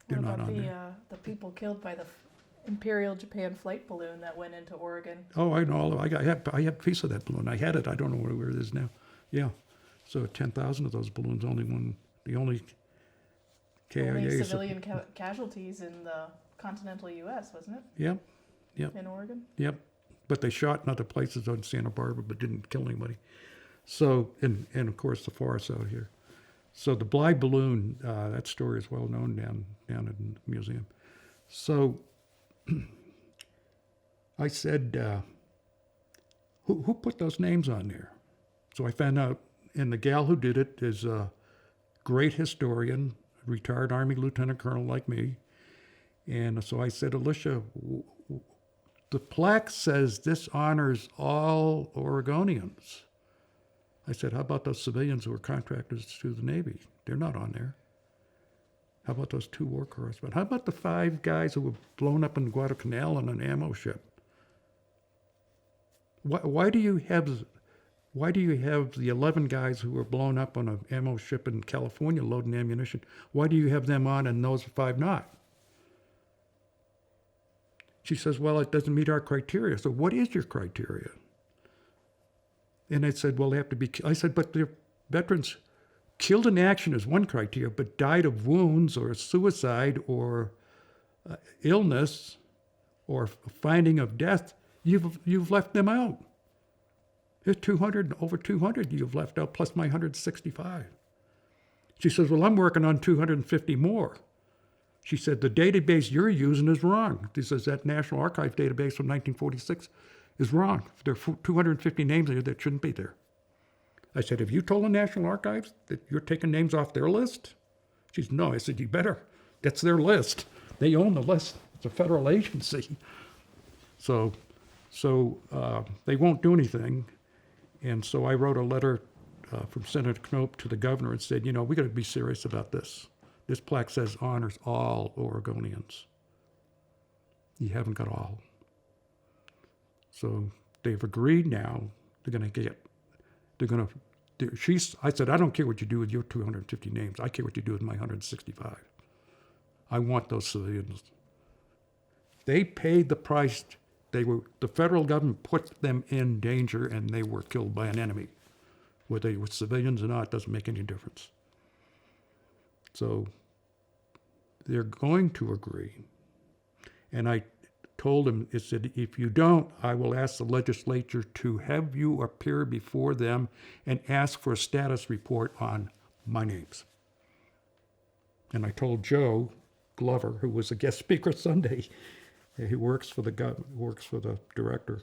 They're What not about on there. the people killed by the Imperial Japan flight balloon that went into Oregon? Oh, I know. I have a piece of that balloon. I had it. I don't know where it is now. Yeah. So 10,000 of those balloons, the only KIA Only is. civilian casualties in the continental U.S., wasn't it? Yep. Yep. In Oregon? Yep. But they shot in other places on Santa Barbara, but didn't kill anybody. So, and of course the forests out here. So the Bly balloon, that story is well known down in the museum. So I said, who put those names on there? So I found out, and the gal who did it is a great historian, retired Army lieutenant colonel like me. And so I said, Alicia, the plaque says this honors all Oregonians. I said, how about those civilians who were contractors to the Navy? They're not on there. How about those 2 war correspondents? How about the 5 guys who were blown up in Guadalcanal on an ammo ship? Why do you have the 11 guys who were blown up on an ammo ship in California loading ammunition? Why do you have them on and those 5 not? She says, well, it doesn't meet our criteria. So what is your criteria? And I said, well, they have to be, I said, but they're veterans. Killed in action is one criteria, but died of wounds or suicide or illness or finding of death, you've left them out. There's 200, over 200 you've left out, plus my 165. She says, well, I'm working on 250 more. She said, the database you're using is wrong. She says, that National Archive database from 1946 is wrong. There are 250 names there that shouldn't be there. I said, have you told the National Archives that you're taking names off their list? She said, no. I said, you better. That's their list. They own the list. It's a federal agency. So they won't do anything. And so I wrote a letter from Senator Knope to the governor and said, we got to be serious about this. This plaque says honors all Oregonians. You haven't got all. So they've agreed now I said, I don't care what you do with your 250 names. I care what you do with my 165. I want those civilians. They paid the price. The federal government put them in danger and they were killed by an enemy. Whether they were civilians or not doesn't make any difference. So they're going to agree. And I told him, it said, if you don't, I will ask the legislature to have you appear before them and ask for a status report on my names. And I told Joe Glover, who was a guest speaker Sunday, he works for the director.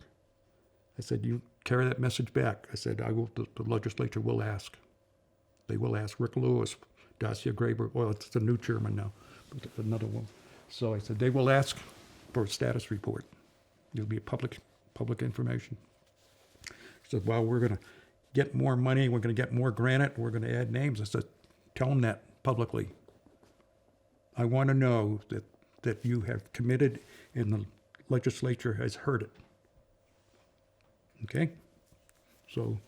I said, you carry that message back. I said, the legislature will ask. They will ask. Rick Lewis, Dacia Graber, well, it's the new chairman now, but another one. So I said, they will ask for a status report. It'll be public information. He said, well, we're going to get more money. We're going to get more granite. We're going to add names. I said, tell them that publicly. I want to know that you have committed and the legislature has heard it. Okay? So,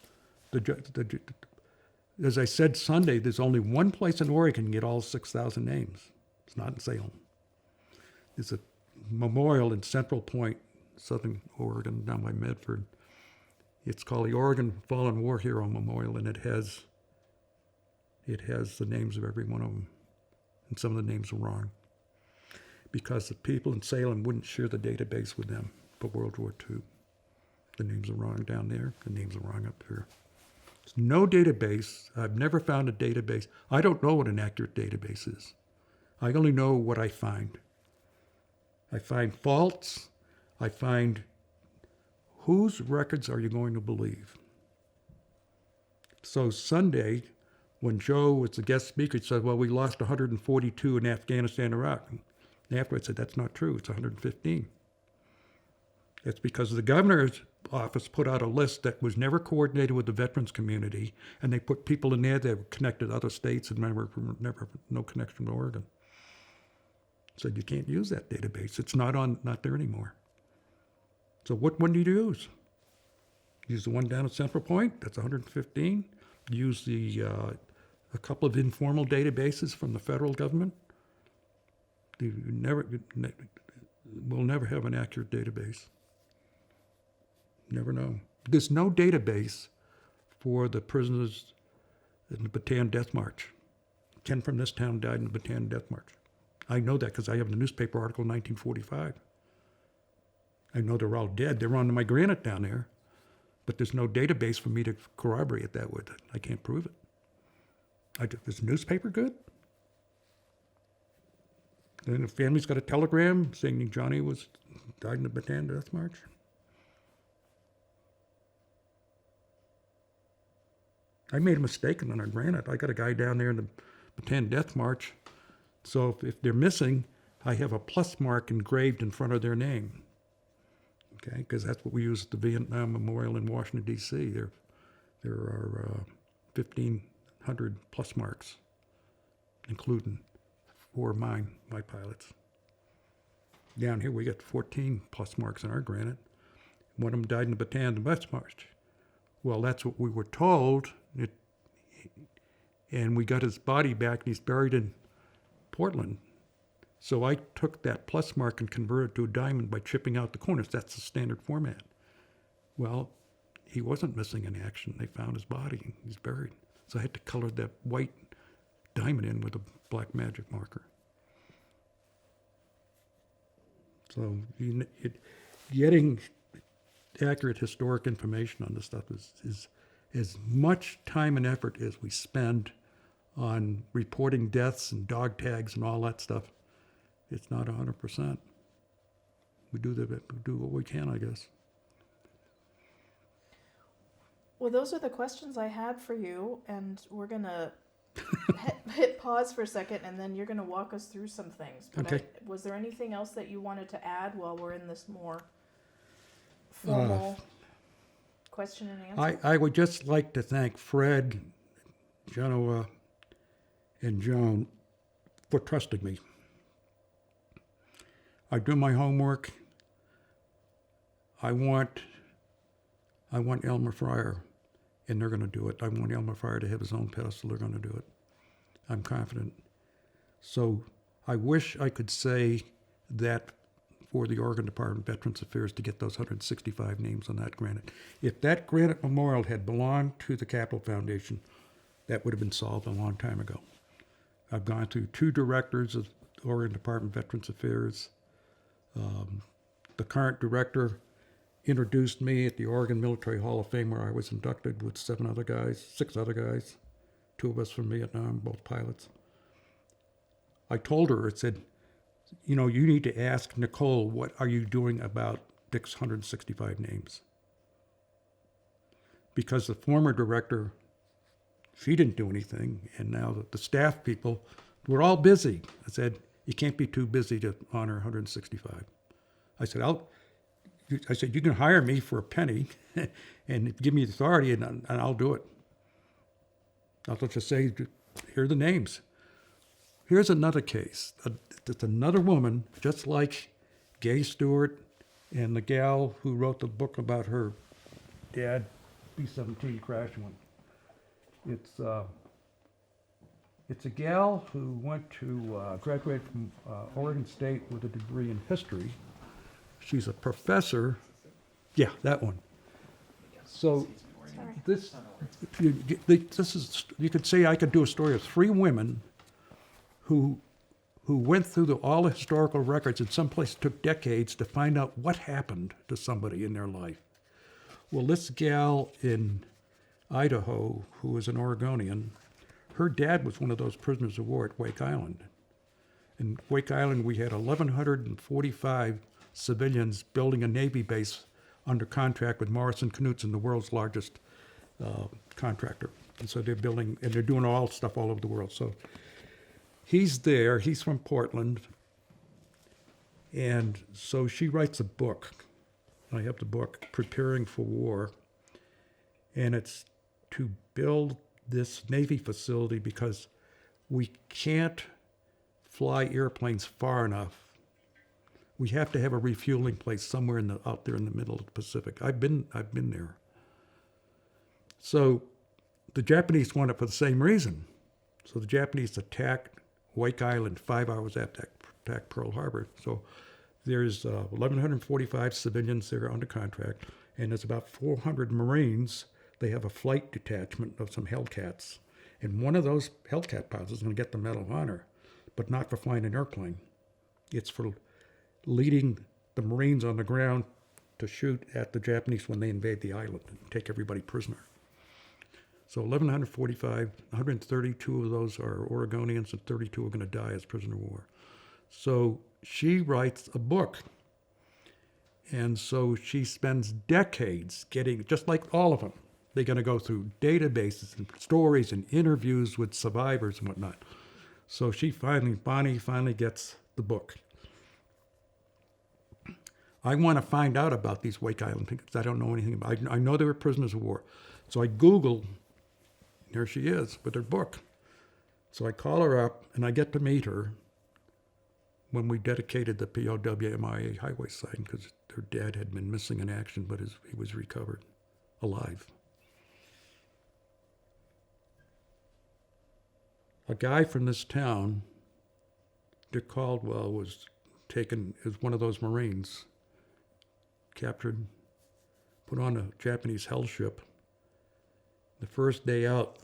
as I said Sunday, there's only one place in Oregon can get all 6,000 names. It's not in Salem. There's a memorial in Central Point, Southern Oregon, down by Medford. It's called the Oregon Fallen War Hero Memorial, and it has the names of every one of them. And some of the names are wrong, because the people in Salem wouldn't share the database with them for World War II. The names are wrong down there. The names are wrong up here. There's no database. I've never found a database. I don't know what an accurate database is. I only know what I find. I find faults. I find whose records are you going to believe? So Sunday, when Joe was the guest speaker, he said, well, we lost 142 in Afghanistan and Iraq. And after I said, that's not true. It's 115. It's because the governor's office put out a list that was never coordinated with the veterans community, and they put people in there that were connected to other states and never no connection to Oregon. Said you can't use that database. It's not there anymore. So what one do you use? Use the one down at Central Point. That's 115. Use a couple of informal databases from the federal government. We'll never have an accurate database. Never know. There's no database for the prisoners in the Bataan Death March. 10 from this town died in the Bataan Death March. I know that because I have the newspaper article in 1945. I know they're all dead. They're on my granite down there, but there's no database for me to corroborate that with. I can't prove it. Is the newspaper good? Then the family's got a telegram saying Johnny died in the Bataan Death March. I made a mistake on our granite. I got a guy down there in the Bataan Death March. So if they're missing, I have a plus mark engraved in front of their name. Okay, because that's what we use at the Vietnam Memorial in Washington, D.C. There are 1,500 plus marks, including 4 of my pilots. Down here, we got 14 plus marks on our granite. One of them died in the Bataan Death March. Well, that's what we were told, and we got his body back, and he's buried in Portland. So I took that plus mark and converted it to a diamond by chipping out the corners. That's the standard format. Well, he wasn't missing in action. They found his body. He's buried. So I had to color that white diamond in with a black magic marker. So getting accurate historic information on this stuff is as much time and effort as we spend on reporting deaths and dog tags and all that stuff. It's not 100%. We do what we can, I guess. Well, those are the questions I had for you, and we're gonna hit pause for a second, and then you're gonna walk us through some things. But Okay. Was there anything else that you wanted to add while we're in this more formal question and answer? I would just like to thank Fred, Genoa, and Joan for trusting me. I do my homework. I want Elmer Fryer, and they're going to do it. I want Elmer Fryer to have his own pedestal. They're going to do it. I'm confident. So I wish I could say that for the Oregon Department of Veterans Affairs to get those 165 names on that granite. If that granite memorial had belonged to the Capitol Foundation, that would have been solved a long time ago. I've gone through 2 directors of the Oregon Department of Veterans Affairs. The current director introduced me at the Oregon Military Hall of Fame, where I was inducted with 6 other guys, 2 of us from Vietnam, both pilots. I told her, I said, you need to ask Nicole, what are you doing about Dick's 165 names? Because the former director, she didn't do anything, and now the staff people, we're all busy. I said, you can't be too busy to honor 165. I said, you can hire me for a penny and give me the authority, and I'll do it. I'll just say, here are the names. Here's another case. It's another woman, just like Gay Stewart and the gal who wrote the book about her dad, B-17 crashing one. It's a gal who went to graduate from Oregon State with a degree in history. She's a professor. Yeah, that one. So this is, you could say I could do a story of 3 women who went through all the historical records. In some places took decades to find out what happened to somebody in their life. Well, this gal in Idaho, who was an Oregonian, her dad was one of those prisoners of war at Wake Island. In Wake Island, we had 1,145 civilians building a Navy base under contract with Morrison Knudsen, the world's largest contractor. And so they're building, and they're doing all stuff all over the world. So he's there, he's from Portland. And so she writes a book. I have the book, Preparing for War. And it's to build this Navy facility because we can't fly airplanes far enough. We have to have a refueling place somewhere out there in the middle of the Pacific. I've been there. So the Japanese want it for the same reason. So the Japanese attacked Wake Island 5 hours after attacked Pearl Harbor. So there's 1,145 civilians there under contract, and there's about 400 Marines. They have a flight detachment of some Hellcats. And one of those Hellcat pilots is going to get the Medal of Honor, but not for flying an airplane. It's for leading the Marines on the ground to shoot at the Japanese when they invade the island and take everybody prisoner. So 1,145, 132 of those are Oregonians and 32 are going to die as prisoner of war. So she writes a book. And so she spends decades getting, just like all of them, they're going to go through databases and stories and interviews with survivors and whatnot. So Bonnie finally gets the book. I want to find out about these Wake Island things because I don't know anything about it. I know they were prisoners of war. So I Google, there she is with her book. So I call her up and I get to meet her when we dedicated the POW MIA highway sign because her dad had been missing in action, but he was recovered alive. A guy from this town, Dick Caldwell, was taken as one of those Marines, captured, put on a Japanese hell ship. The first day out,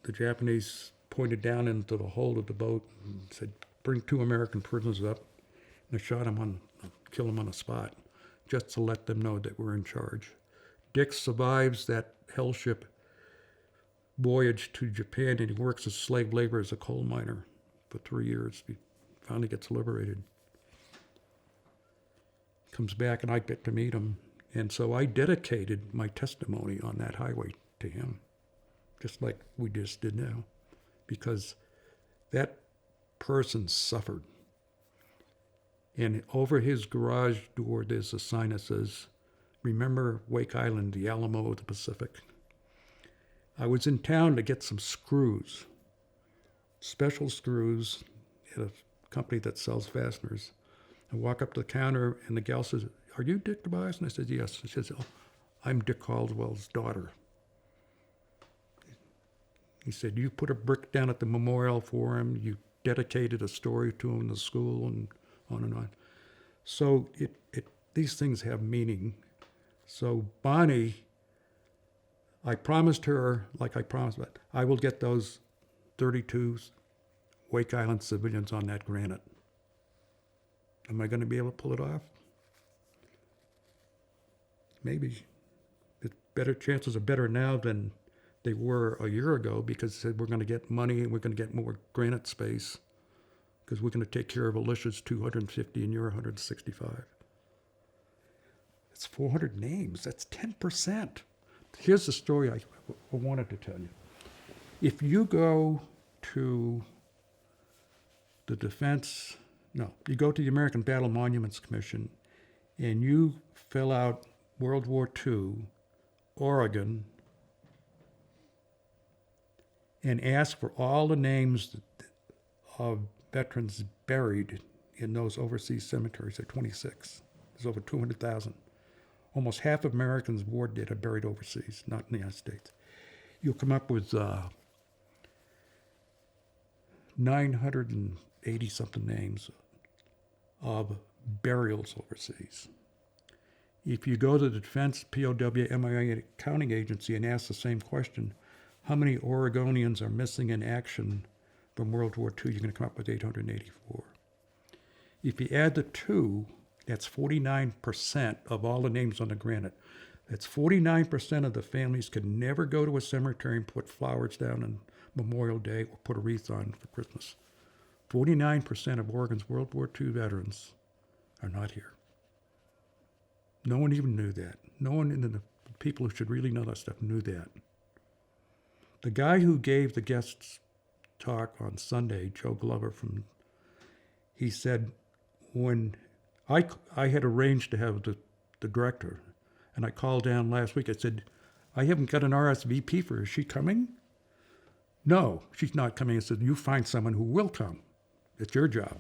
the Japanese pointed down into the hold of the boat and said, bring 2 American prisoners up. And they shot him kill him on the spot, just to let them know that we're in charge. Dick survives that hell ship voyage to Japan, and he works as slave labor as a coal miner for 3 years. He finally gets liberated. Comes back, and I get to meet him. And so I dedicated my testimony on that highway to him, just like we just did now, because that person suffered. And over his garage door, there's a sign that says, remember Wake Island, the Alamo of the Pacific. I was in town to get some screws, special screws at a company that sells fasteners. I walk up to the counter, and the gal says, are you Dick Tobiason? I said, yes. She says, oh, I'm Dick Caldwell's daughter. He said, you put a brick down at the memorial for him, you dedicated a story to him in the school, and on and on. So these things have meaning. So Bonnie, I promised her, like I promised, but I will get those 32 Wake Island civilians on that granite. Am I going to be able to pull it off? Maybe. The chances are better now than they were a year ago because we're going to get money and we're going to get more granite space because we're going to take care of Alicia's 250 and you're 165. It's 400 names. That's 10%. Here's the story I wanted to tell you. If you go to the you go to the American Battle Monuments Commission and you fill out World War II, Oregon, and ask for all the names of veterans buried in those overseas cemeteries. There are 26. There's over 200,000. Almost half of Americans war dead are buried overseas, not in the United States. You'll come up with 980-something names of burials overseas. If you go to the Defense POW MIA Accounting Agency and ask the same question, how many Oregonians are missing in action from World War II, you're going to come up with 884. If you add the 2, that's 49% of all the names on the granite. That's 49% of the families could never go to a cemetery and put flowers down on Memorial Day or put a wreath on for Christmas. 49% of Oregon's World War II veterans are not here. No one even knew that. No one in the people who should really know that stuff knew that. The guy who gave the guest talk on Sunday, Joe Glover, he said, when I had arranged to have the director, and I called down last week, I said, I haven't got an RSVP for her. Is she coming? No, she's not coming. I said, you find someone who will come. It's your job.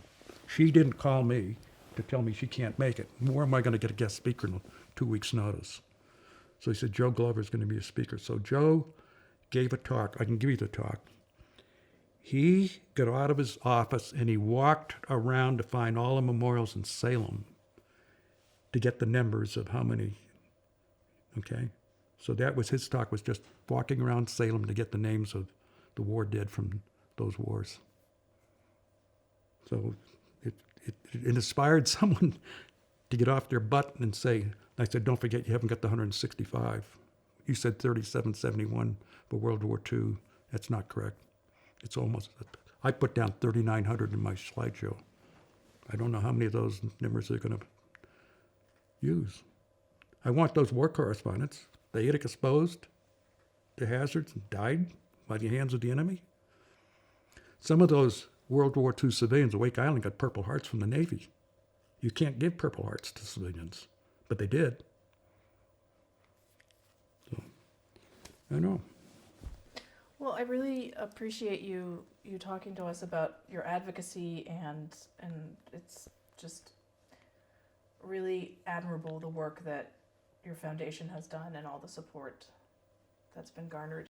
She didn't call me to tell me she can't make it. Where am I going to get a guest speaker in 2 weeks' notice? So he said, Joe Glover is going to be a speaker. So Joe gave a talk. I can give you the talk. He got out of his office and he walked around to find all the memorials in Salem to get the numbers of how many, okay? So that was his talk, was just walking around Salem to get the names of the war dead from those wars. So it inspired someone to get off their butt and say, I said, don't forget you haven't got the 165. You said 3771 for World War II. That's not correct. It's almost, I put down 3,900 in my slideshow. I don't know how many of those numbers they're going to use. I want those war correspondents. They get exposed to hazards and died by the hands of the enemy. Some of those World War II civilians at Wake Island got Purple Hearts from the Navy. You can't give Purple Hearts to civilians, but they did. So, I know. Well, I really appreciate you talking to us about your advocacy, and it's just really admirable the work that your foundation has done and all the support that's been garnered